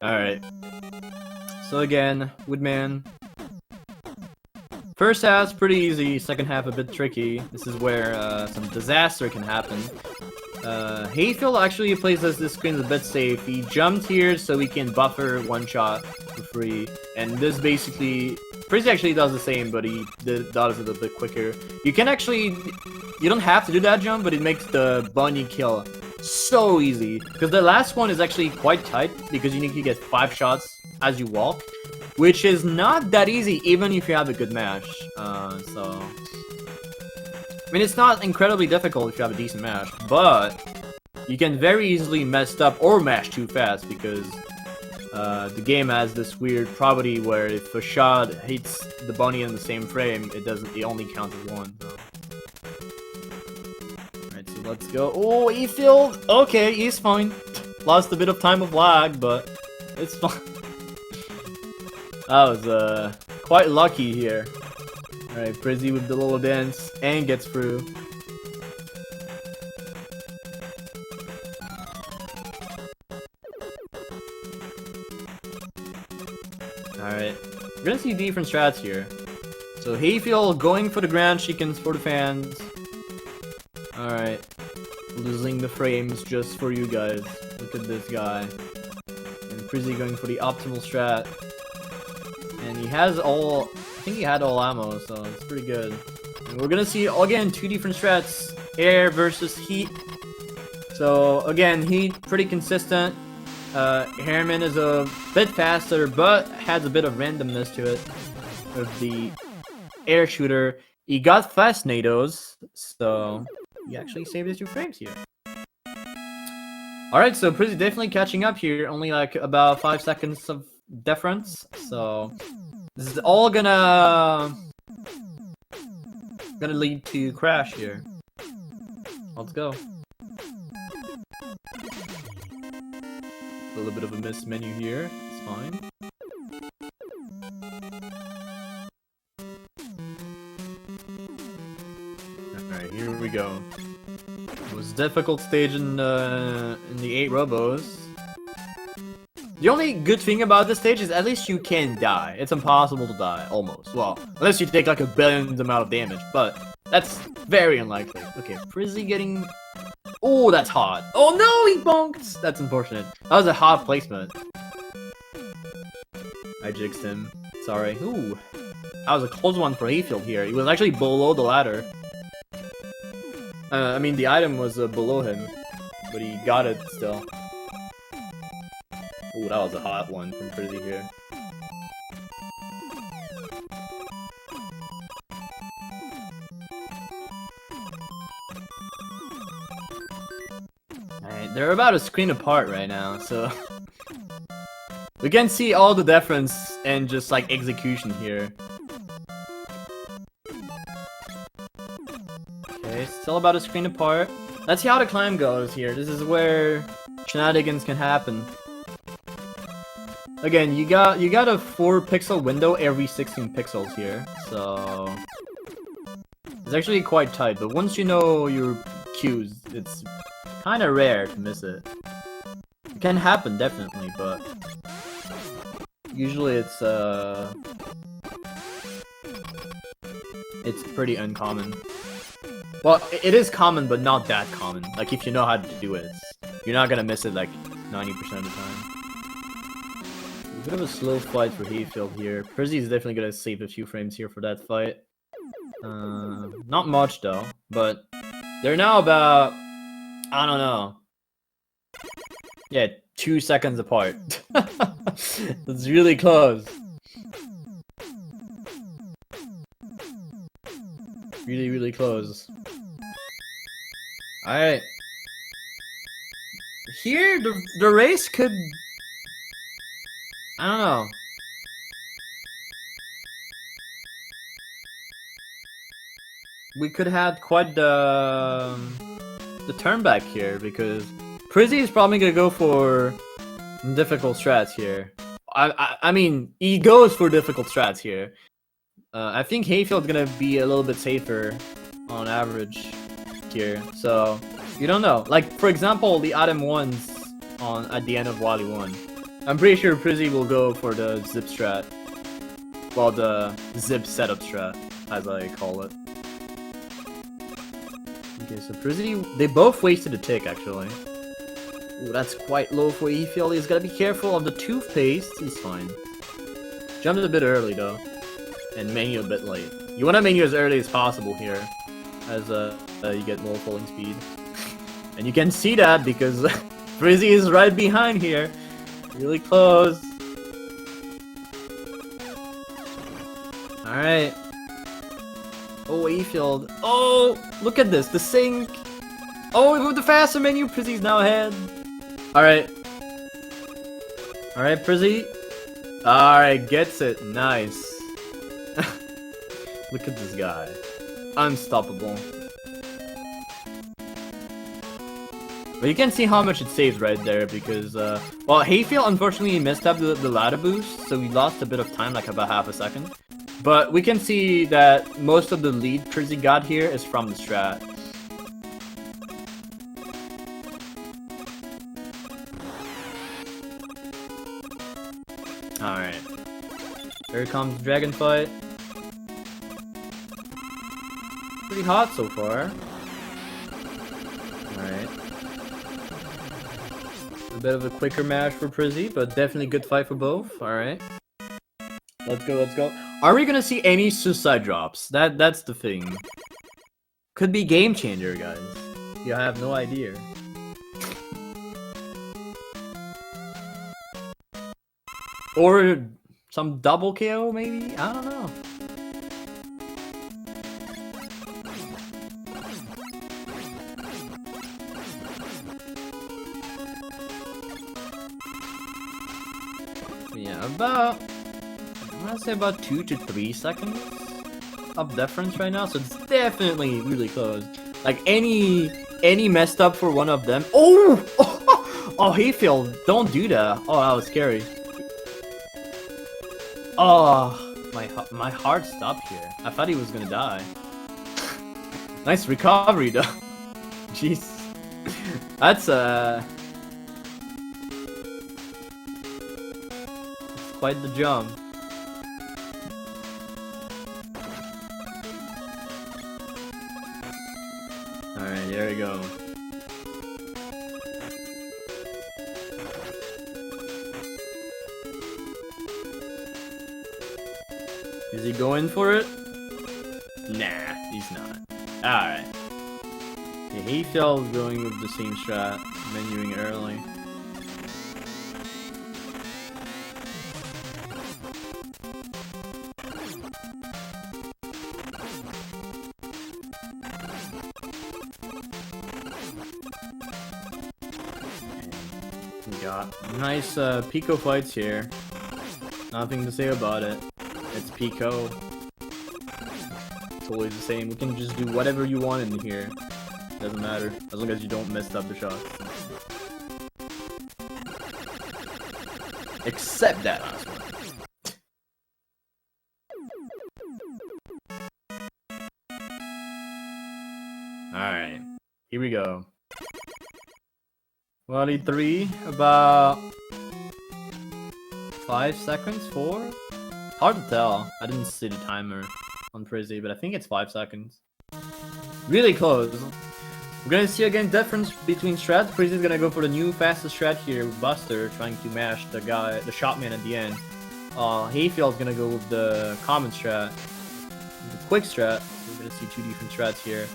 Speaker 1: Alright. So again, Woodman. First half's pretty easy, second half a bit tricky. This is where some disaster can happen. Hayfield actually plays this screen a bit safe. He jumped here so he can buffer 1 shot for free. And this basically... prisi actually does the same, but he does it a bit quicker. You can actually... you don't have to do that jump, but it makes the bunny kill so easy. Because the last one is actually quite tight, because you need to get 5 shots as you walk. Which is not that easy, even if you have a good mash. So... I mean, it's not incredibly difficult if you have a decent mash, but you can very easily mess up or mash too fast because the game has this weird property where if a shot hits the bunny in the same frame, it only counts as 1. So. Alright, so let's go. Oh, Hayfield! Okay, he's fine. Lost a bit of time of lag, but it's fine. I was quite lucky here. Alright, prisi with the little dance and gets through. Alright, we're gonna see different strats here. So Hayfield going for the ground chickens for the fans. Alright, losing the frames just for you guys. Look at this guy. And prisi going for the optimal strat. And he has all... I think he had all ammo, so it's pretty good. And we're gonna see, again, 2 different strats. Air versus heat. So, again, heat, pretty consistent. Hairman is a bit faster, but has a bit of randomness to it. of the air shooter. He got fast nados, so he actually saved his 2 frames here. Alright, so prisi definitely catching up here. Only like about 5 seconds of difference. So this is all gonna lead to crash here. Let's go. A little bit of a missed menu here. It's fine. Alright, here we go. Most difficult stage in the 8 robos. The only good thing about this stage is at least you can die. It's impossible to die, almost. Well, unless you take like a billionth amount of damage, but that's very unlikely. Okay, prisi getting... Oh, that's hot. Oh no, he bonked! That's unfortunate. That was a hot placement. I jinxed him. Sorry. Ooh. That was a close one for Hayfield here. He was actually below the ladder. I mean, the item was below him, but he got it still. Ooh, that was a hot one from prisi here. Alright, they're about a screen apart right now, so... we can see all the difference and just, like, execution here. Okay, still about a screen apart. Let's see how the climb goes here. This is where shenanigans can happen. Again, you got a 4 pixel window every 16 pixels here, so it's actually quite tight. But once you know your cues, it's kind of rare to miss it. It can happen definitely, but usually it's pretty uncommon. Well, it is common, but not that common. Like if you know how to do it, you're not gonna miss it like 90% of the time. A bit of a slow fight for Hayfield here. prisi is definitely gonna save a few frames here for that fight. Not much though, but they're now about, I don't know. Yeah, 2 seconds apart. That's really close. Really, really close. Alright. Here, the race could... I don't know. We could have quite the turn back here, because prisi is probably gonna go for difficult strats here. I mean, he goes for difficult strats here. I think Hayfield's gonna be a little bit safer on average here, so you don't know. Like for example, the item ones at the end of Wally 1. I'm pretty sure prisi will go for the zip strat. Well, the zip setup strat, as I call it. Okay, so prisi, they both wasted a tick actually. Ooh, that's quite low for Hayfield. He's gotta be careful of the toothpaste. He's fine. Jumped a bit early though, and menu a bit late. You want to menu as early as possible here, as you get more falling speed. And you can see that because prisi is right behind here. Really close. Alright. Oh, Hayfield. Oh, look at this. The sink. Oh, with the faster menu, prisi's now ahead. Alright. Alright, prisi. Alright, gets it. Nice. Look at this guy. Unstoppable. But you can see how much it saves right there because, well, Hayfield unfortunately messed up the ladder boost, so we lost a bit of time, like about half a second. But we can see that most of the lead prisi got here is from the strat. Alright. Here comes Dragon Fight. Pretty hot so far. Alright. A bit of a quicker match for prisi, but definitely good fight for both. Alright. Let's go, let's go. Are we gonna see any suicide drops? That's the thing. Could be game changer, guys. You have no idea. Or Some double KO, maybe? I don't know. Yeah, about... I'm gonna say about 2 to 3 seconds of difference right now, so it's definitely really close. Like, any messed up for one of them... Oh! Oh, Hayfield, don't do that. Oh, that was scary. Oh, my heart stopped here. I thought he was gonna die. Nice recovery, though. Jeez. That's quite the jump. Alright, there we go. Is he going for it? Nah, he's not. Alright. Yeah, Hayfield going with the same strat, menuing early. We got nice Pico fights here. Nothing to say about it. It's Pico. It's always the same. We can just do whatever you want in here. Doesn't matter. As long as you don't mess up the shots. Except that last one. Alright. Here we go. 23, about 5 seconds, 4? Hard to tell. I didn't see the timer on prisi, but I think it's 5 seconds. Really close. We're gonna see again difference between strats. Prisi is gonna go for the new fastest strat here with Buster, trying to mash the guy, the shotman at the end. Hayfield's gonna go with the common strat, the quick strat. We're gonna see 2 different strats here.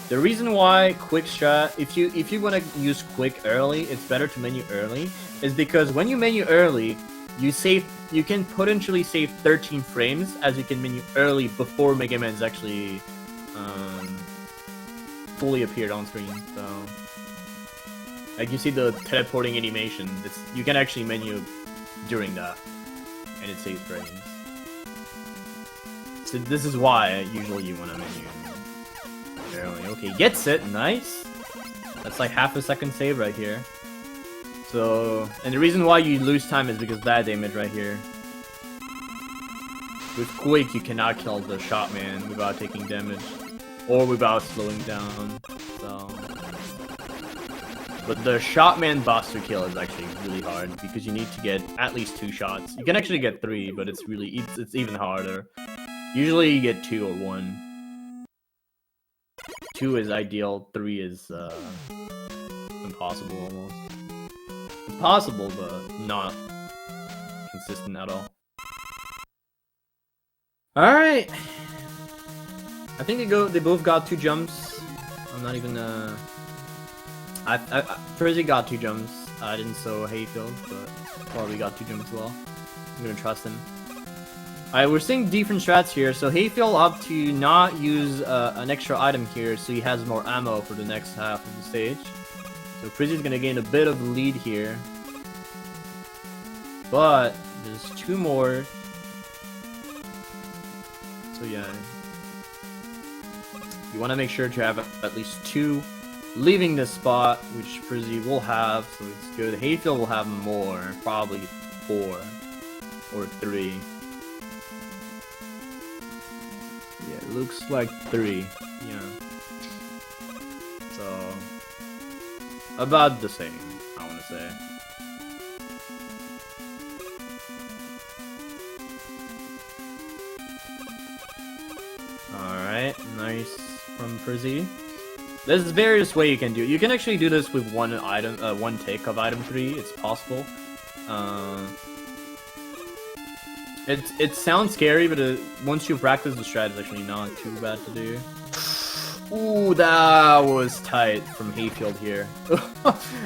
Speaker 1: The reason why quick strat, if you wanna use quick early, it's better to menu early, is because when you menu early, you can potentially save 13 frames as you can menu early before Mega Man's actually fully appeared on screen. So, like you see the teleporting animation, you can actually menu during that, and it saves frames. So this is why usually you want to menu early. Okay, gets it, nice. That's like half a second save right here. So, and the reason why you lose time is because that damage right here. With quick, you cannot kill the shotman without taking damage, or without slowing down. So, but the shotman Buster kill is actually really hard because you need to get at least 2 shots. You can actually get 3, but it's even harder. Usually you get 2 or 1. 2 is ideal. 3 is impossible almost. It's possible, but not consistent at all. Alright. I think they both got 2 jumps. I'm not even Prisi got 2 jumps. I didn't so Hayfield, but probably got 2 jumps as well. I'm gonna trust him. Alright, we're seeing different strats here. So Hayfield opted to not use an extra item here, so he has more ammo for the next half of the stage. So Prisi's gonna gain a bit of lead here. But there's 2 more. So yeah. You wanna make sure to have at least 2 leaving this spot, which Prisi will have, so it's good. Hayfield will have more, probably 4 or 3. Yeah, it looks like 3. Yeah. So about the same, I want to say. Alright, nice from Prisi. There's various way you can do it. You can actually do this with one item, one take of item 3. It's possible. It sounds scary, but once you practice the strat, it's actually not too bad to do. Ooh, that was tight from Hayfield here.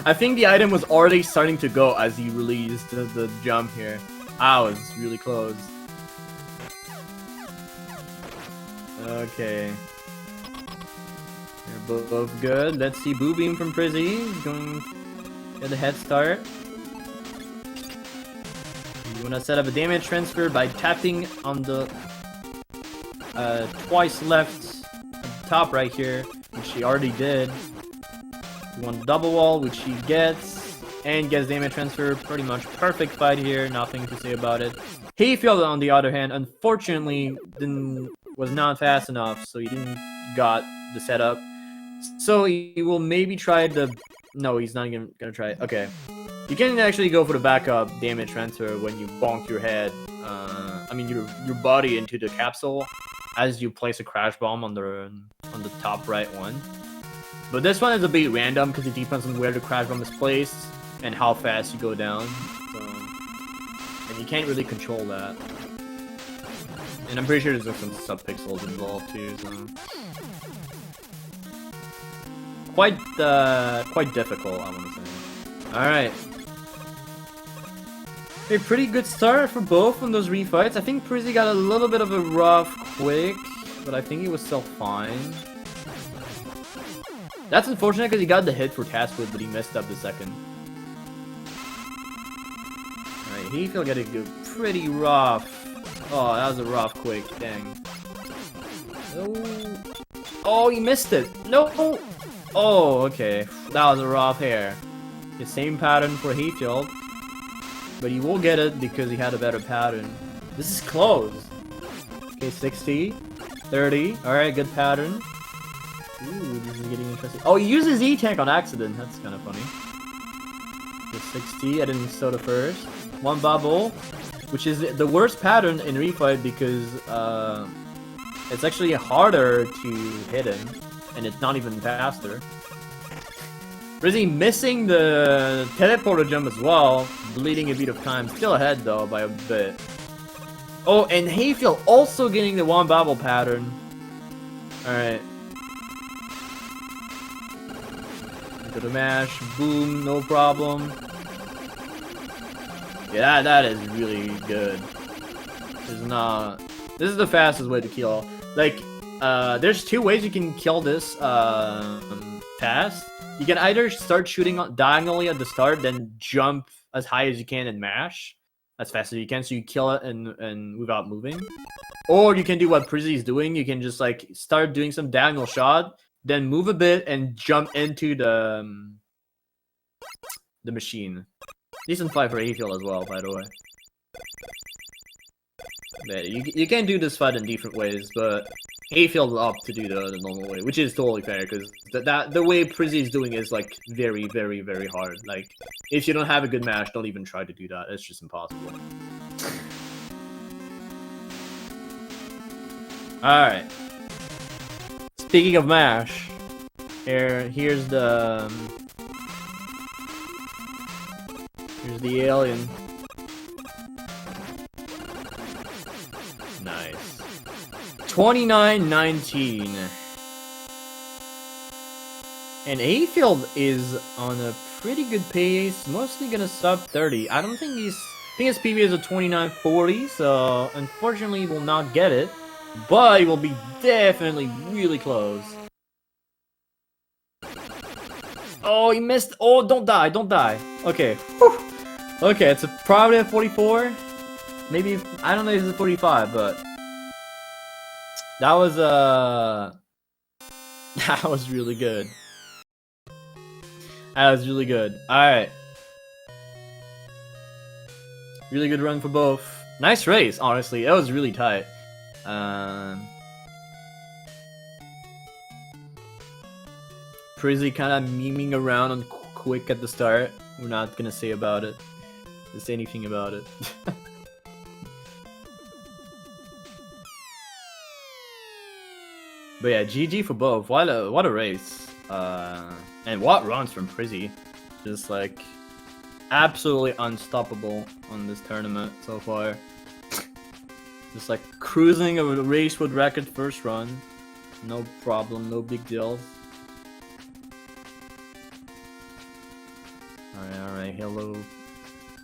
Speaker 1: I think the item was already starting to go as he released the jump here. I was really close. Okay. They're both good. Let's see Boo Beam from prisi. He's going to get a head start. You want to set up a damage transfer by tapping on the twice left top right here, which he already did. You want double wall, which he gets, and gets damage transfer. Pretty much perfect fight here. Nothing to say about it. Hayfield, on the other hand, unfortunately was not fast enough, so he didn't got the setup. So he will maybe try the... No, he's not gonna try it. Okay. You can actually go for the backup damage transfer when you bonk your head, I mean your body into the capsule as you place a crash bomb on the top right one. But this one is a bit random because it depends on where the crash bomb is placed and how fast you go down. So, and you can't really control that. And I'm pretty sure there's some sub-pixels involved too, so... Quite difficult, I want to say. Alright. A pretty good start for both on those refights. I think prisi got a little bit of a rough quick, but I think he was still fine. That's unfortunate because he got the hit for Taskwood, but he messed up the second. Alright, Hayfield got a pretty rough. Oh, that was a rough quick, dang. Oh, he missed it. No! Oh, okay. That was a rough hair. The same pattern for Hayfield. But he will get it because he had a better pattern. This is close. Okay, 60. 30. Alright, good pattern. Ooh, this is getting interesting. Oh, he uses E-Tank on accident. That's kind of funny. Okay, 60. I didn't stow the first. One bubble. Which is the worst pattern in refight because it's actually harder to hit him. And it's not even faster. prisi missing the teleporter jump as well, bleeding a bit of time. Still ahead though by a bit. Oh, and Hayfield also getting the one bubble pattern. Alright. Go to mash, boom, no problem. Yeah, that is really good. This is the fastest way to kill. Like, there's two ways you can kill this fast. You can either start shooting diagonally at the start, then jump as high as you can and mash as fast as you can, so you kill it and without moving. Or you can do what prisi is doing. You can just like start doing some diagonal shot, then move a bit and jump into the machine. Decent fight for Hayfield as well, by the way. Yeah, you can do this fight in different ways, but Hayfield opted to do the normal way, which is totally fair, because the way prisi is doing is like very, very, very hard. Like, if you don't have a good mash, don't even try to do that. It's just impossible. Alright. Speaking of mash, here's the alien. Nice. 29-19. And Hayfield is on a pretty good pace, mostly gonna sub 30. I don't think I think his PB is a 29-40, so unfortunately he will not get it. But he will be definitely really close. Oh, he missed. Oh, don't die, don't die. Okay. Whew. Okay, it's probably a 44. Maybe, I don't know if it's a 45, but that was that was really good. That was really good. Alright. Really good run for both. Nice race, honestly. That was really tight. prisi kind of memeing around on quick at the start. We're not gonna say about it. Say anything about it. But yeah, GG for both. What a race. And what runs from prisi. Just like absolutely unstoppable on this tournament so far. Just like cruising a race with record first run. No problem, no big deal. Alright, hello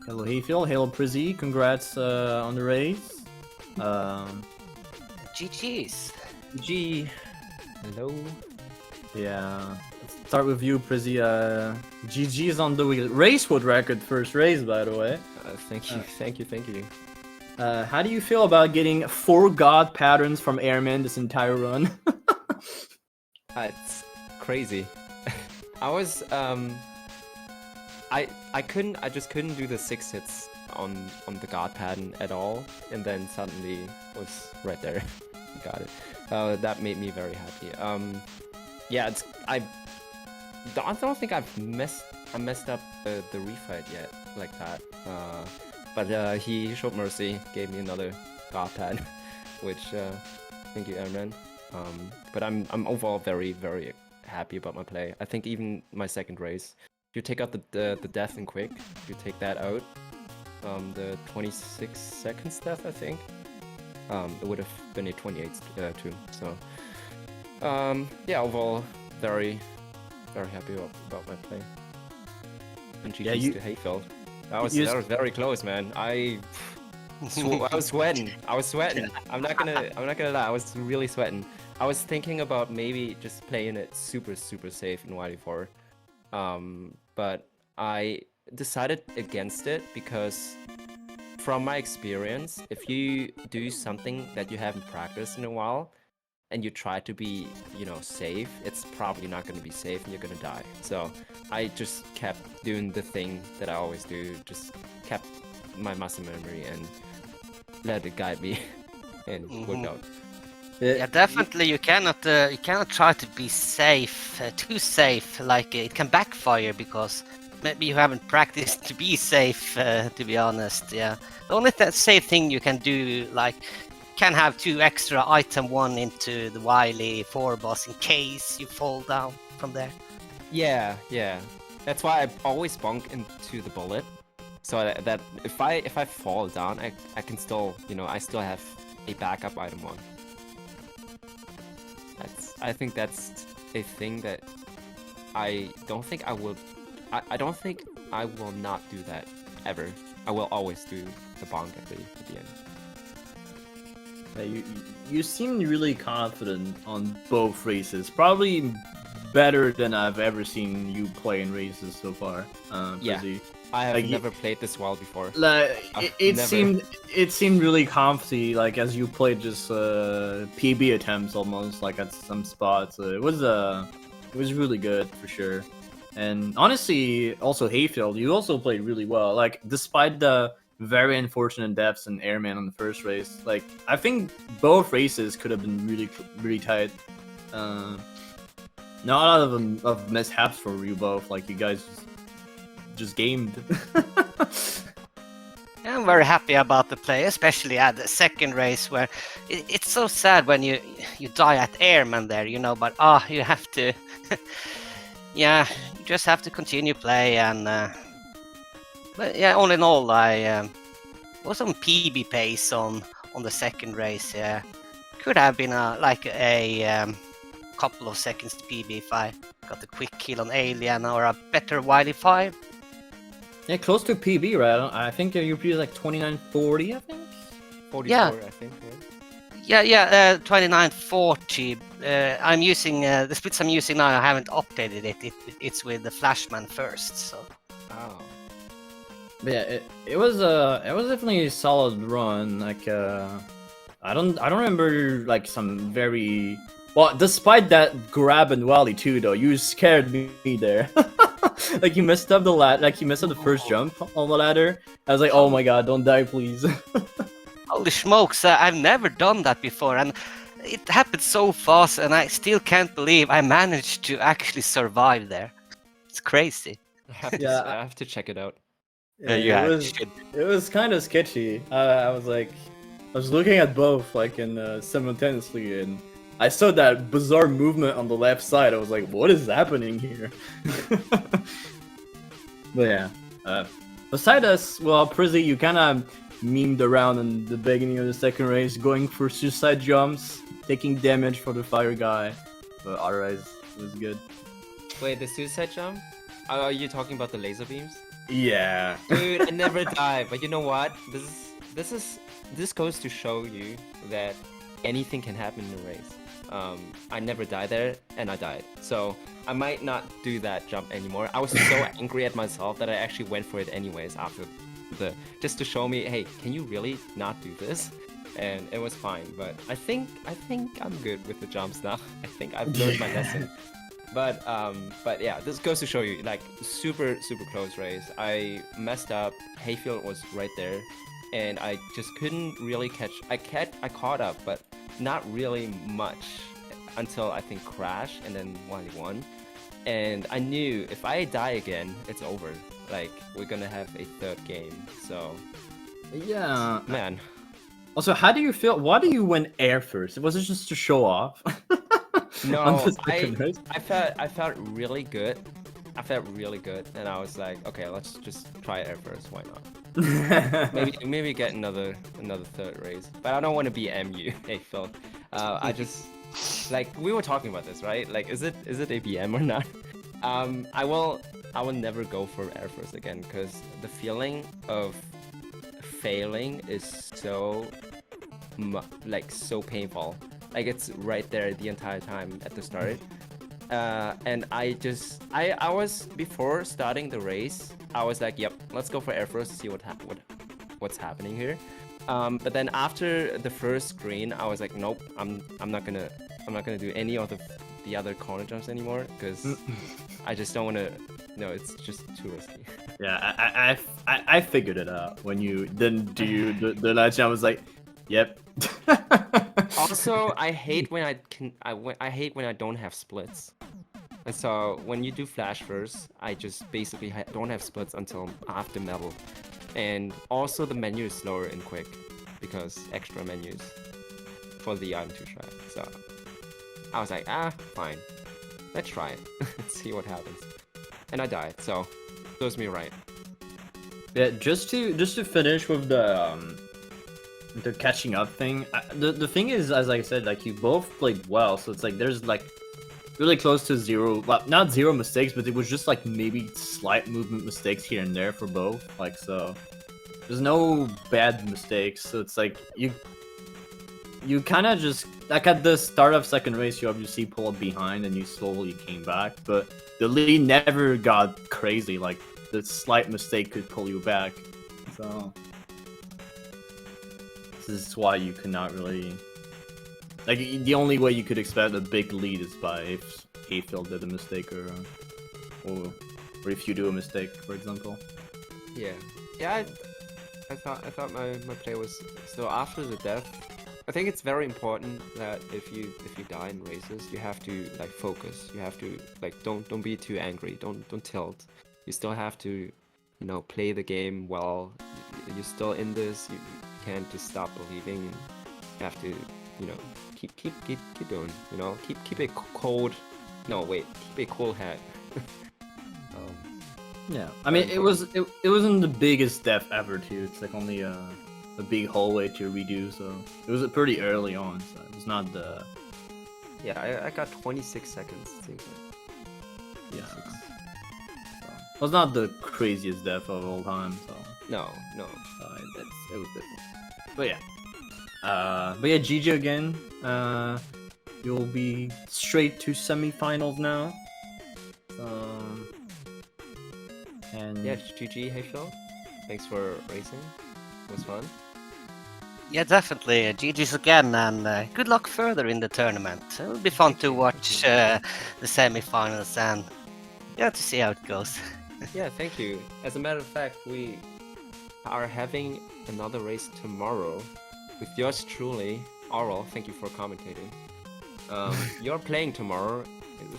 Speaker 1: Hello Hayfield, hello Prisi, congrats on the race.
Speaker 2: GG's.
Speaker 3: G. Hello.
Speaker 1: Yeah, let's start with you, Prisi. GG's on the race wood record first race, by the way.
Speaker 3: Thank you, thank you.
Speaker 1: How do you feel about getting 4 god patterns from Airman this entire run?
Speaker 3: It's crazy. I was I just couldn't do the 6 hits on the god pattern at all, and then suddenly was right there. Got it. That made me very happy. Yeah, I don't think I messed up the refight yet like that. But he showed mercy, gave me another god pattern, which thank you, Aaron. But I'm overall very happy about my play. I think even my second race, if you take out the death and quick, if you take that out, the 26 seconds death, I think, it would have been a 28 too. So yeah, overall very happy about my play. And GG's to Hayfield. That was very close, man. I was sweating. I'm not gonna lie. I was really sweating. I was thinking about maybe just playing it super safe in Wily 4. But I decided against it because from my experience, if you do something that you haven't practiced in a while and you try to be, safe, it's probably not going to be safe and you're going to die. So I just kept doing the thing that I always do, just kept my muscle memory and let it guide me and worked out.
Speaker 2: Yeah, definitely. You cannot try to be safe, too safe. Like it can backfire because maybe you haven't practiced to be safe. To be honest, yeah. The only safe thing you can do, like, can have 2 extra item 1 into the Wily 4 boss in case you fall down from there.
Speaker 3: Yeah. That's why I always bonk into the bullet, so that if I fall down, I can still, I still have a backup item 1. I think that's a thing that I don't think I will. I don't think I will not do that ever. I will always do the bonk at the end.
Speaker 1: You seem really confident on both races. Probably better than I've ever seen you play in races so far.
Speaker 3: Yeah, I have never played this well before.
Speaker 1: Like it seemed really confident. Like as you played just PB attempts almost like at some spots. It was really good for sure. And honestly, also Hayfield, you also played really well. Like despite the very unfortunate deaths in Airman on the first race, like I think both races could have been really tight. Not a lot of mishaps for you both. Like you guys just gamed.
Speaker 2: I'm very happy about the play, especially at the second race where it's so sad when you die at Airman there, but you have to yeah, you just have to continue play and but yeah, all in all I was on PB pace on the second race. Yeah, could have been a couple of seconds to PB if I got a quick kill on Alien or a better Wily 5.
Speaker 1: Yeah, close to PB, right? I think your PB is like 2940, I think?
Speaker 3: 44,
Speaker 2: yeah.
Speaker 3: I think, right?
Speaker 2: Yeah, 2940. I'm using the splits I'm using now. I haven't updated it. It's with the Flashman first, so.
Speaker 3: Oh.
Speaker 1: But yeah, it was definitely a solid run. Like I don't remember like some very well. Despite that grab and Wally too, though, you scared me there. Like you messed up the first jump on the ladder. I was like, oh my god, don't die, please.
Speaker 2: Holy smokes! I've never done that before, and it happened so fast, and I still can't believe I managed to actually survive there. It's crazy.
Speaker 3: I have to check it out.
Speaker 1: Yeah, it was kind of sketchy. I was looking at both like in simultaneously, and I saw that bizarre movement on the left side. I was like, what is happening here? But yeah, beside us, well, Prisi, you kind of memed around in the beginning of the second race, going for suicide jumps, taking damage for the fire guy, but otherwise it was good.
Speaker 3: Wait, the suicide jump? Are you talking about the laser beams?
Speaker 1: Yeah.
Speaker 3: Dude, I never die. But you know what? This goes to show you that anything can happen in a race. I never died there, and I died. So I might not do that jump anymore. I was so angry at myself that I actually went for it anyways after just to show me, hey, can you really not do this? And it was fine. But I think I'm good with the jumps now. I think I've learned my lesson. But yeah, this goes to show you, like, super close race. I messed up. Hayfield was right there, and I just couldn't really catch. I caught up, but not really much until I think Crash, and then Wally won. And I knew if I die again, it's over. Like, we're gonna have a third game. So
Speaker 1: Yeah.
Speaker 3: man,
Speaker 1: Also, how do you feel? Why do you win air first? Was it just to show off?
Speaker 3: no,
Speaker 1: On the second race?
Speaker 3: I felt really good. I felt really good, and I was like, okay, let's just try air first. Why not? Maybe get another third race. But I don't want to be MU. Hey Phil, I just like, we were talking about this, right? Like, is it ABM or not? I will never go for air first again, because the feeling of failing is so so painful. Like, it's right there the entire time at the start. And I was, before starting the race, I was like, yep, let's go for air first to see what's happening here. But then after the first screen, I was like, nope, I'm not gonna do any of the other corner jumps anymore, because I just don't want to. No, it's just too risky.
Speaker 1: Yeah, I figured it out when you didn't do the last jump. I was like, yep.
Speaker 3: Also, I hate when I hate when I don't have splits. And so when you do flash first, I just basically don't have splits until after medal. And also the menu is slower and quick because extra menus for the MM2 track. So I was like, fine, let's try it. Let's see what happens. And I died, so serves me right.
Speaker 1: Yeah, just to finish with the catching up thing. The thing is, as I said, like, you both played well, so it's like there's like really close to zero, well, not zero mistakes, but it was just like maybe slight movement mistakes here and there for both. Like, so there's no bad mistakes. So it's like you kind of just, like, at the start of second race, you obviously pulled behind and you slowly came back, but the lead never got crazy. Like, the slight mistake could pull you back. So this is why you could not really, like, the only way you could expect a big lead is by if Hayfield did a mistake, or if you do a mistake, for example.
Speaker 3: Yeah, I thought my play was, so after the death, I think it's very important that if you die in races, you have to, like, focus. You have to, like, don't be too angry. Don't tilt. You still have to, you know, play the game well. You're still in this. You can't just stop believing. You have to, you know, keep doing. You know, keep a cold. No, wait, keep a cool head.
Speaker 1: Yeah, I mean, it wasn't the biggest death ever too. It's like only a big hallway to redo, so it was pretty early on. So it was not the.
Speaker 3: Yeah, I got 26 seconds. I think.
Speaker 1: Yeah. So, it was not the craziest death of all time. So.
Speaker 3: No.
Speaker 1: It was different. But yeah, GG again. You'll be straight to semifinals now. And
Speaker 3: yeah, GG, Hayfield. Thanks for racing. It was fun.
Speaker 2: Yeah, definitely. GG's again, and good luck further in the tournament. It'll be fun to watch the semi-finals and to see how it goes.
Speaker 3: Yeah, thank you. As a matter of fact, we are having another race tomorrow with yours truly, Oral. Thank you for commentating. You're playing tomorrow.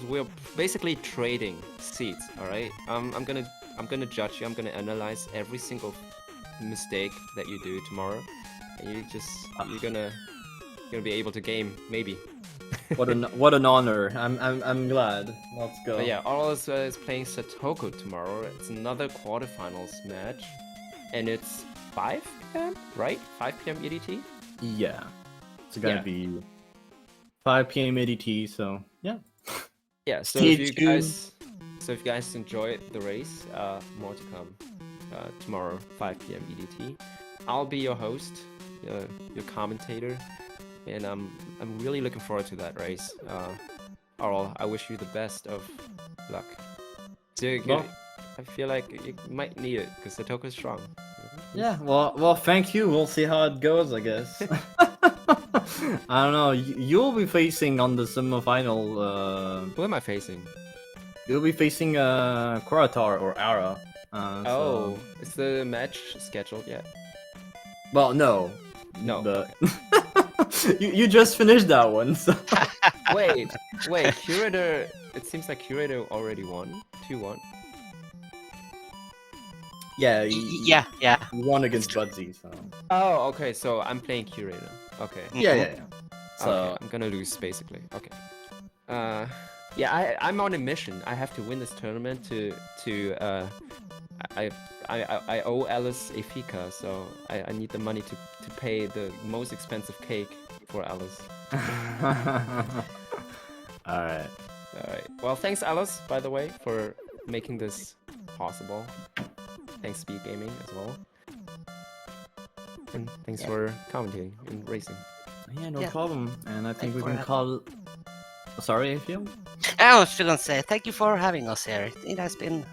Speaker 3: We're basically trading seats. All right. I'm gonna judge you. I'm gonna analyze every single mistake that you do tomorrow, and you're gonna be able to game, maybe.
Speaker 1: what an honor. I'm glad. Let's go.
Speaker 3: But yeah, Oral is playing Satoko tomorrow. It's another quarterfinals match, and it's 5 p.m. right? 5 p.m. EDT.
Speaker 1: Yeah, it's gonna be 5 p.m. EDT. So yeah.
Speaker 3: Yeah. So if you guys enjoyed the race, more to come. tomorrow, 5 p.m. EDT. I'll be your host, your commentator, and I'm really looking forward to that race. Arl, I wish you the best of luck. So
Speaker 1: Well-
Speaker 3: I feel like you might need it because the Toko's strong.
Speaker 1: Yeah, well, thank you. We'll see how it goes, I guess. I don't know. You'll be facing on the semifinal.
Speaker 3: Who am I facing?
Speaker 1: You'll be facing Koratar or Ara.
Speaker 3: Oh, is the match scheduled yet?
Speaker 1: Well, no.
Speaker 3: No.
Speaker 1: But you just finished that one. So.
Speaker 3: Wait, Curator. It seems like Curator already won. 2-1.
Speaker 1: Yeah.
Speaker 2: Yeah, yeah.
Speaker 1: You won against Budsy, so.
Speaker 3: Oh, okay. So I'm playing Curator. Okay.
Speaker 1: Yeah. So
Speaker 3: Okay, I'm gonna lose basically. Okay. Yeah, I'm on a mission. I have to win this tournament I owe Alice a fika, so I need the money to pay the most expensive cake for Alice.
Speaker 1: All right.
Speaker 3: Alright. Well, thanks Alice, by the way, for making this possible. Thanks SpeedGaming as well. And thanks for commentating and racing.
Speaker 1: Yeah, no
Speaker 2: Yeah.
Speaker 1: problem. And I think
Speaker 2: Thanks
Speaker 1: we
Speaker 2: for
Speaker 1: can
Speaker 2: having-
Speaker 1: call. Sorry, Hayfield?
Speaker 2: I was just gonna say thank you for having us here. It has been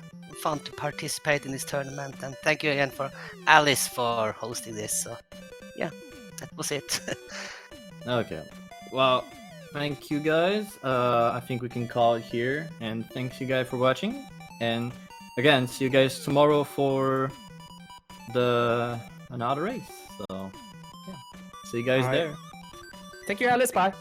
Speaker 2: fun to participate in this tournament, and thank you again for Alice for hosting this. So, yeah, that was it.
Speaker 1: Okay. Well, thank you guys. I think we can call it here. And thanks you guys for watching. And again, see you guys tomorrow for another race. So yeah. See you guys
Speaker 3: All right.
Speaker 1: there.
Speaker 3: Thank you, Alice. Bye.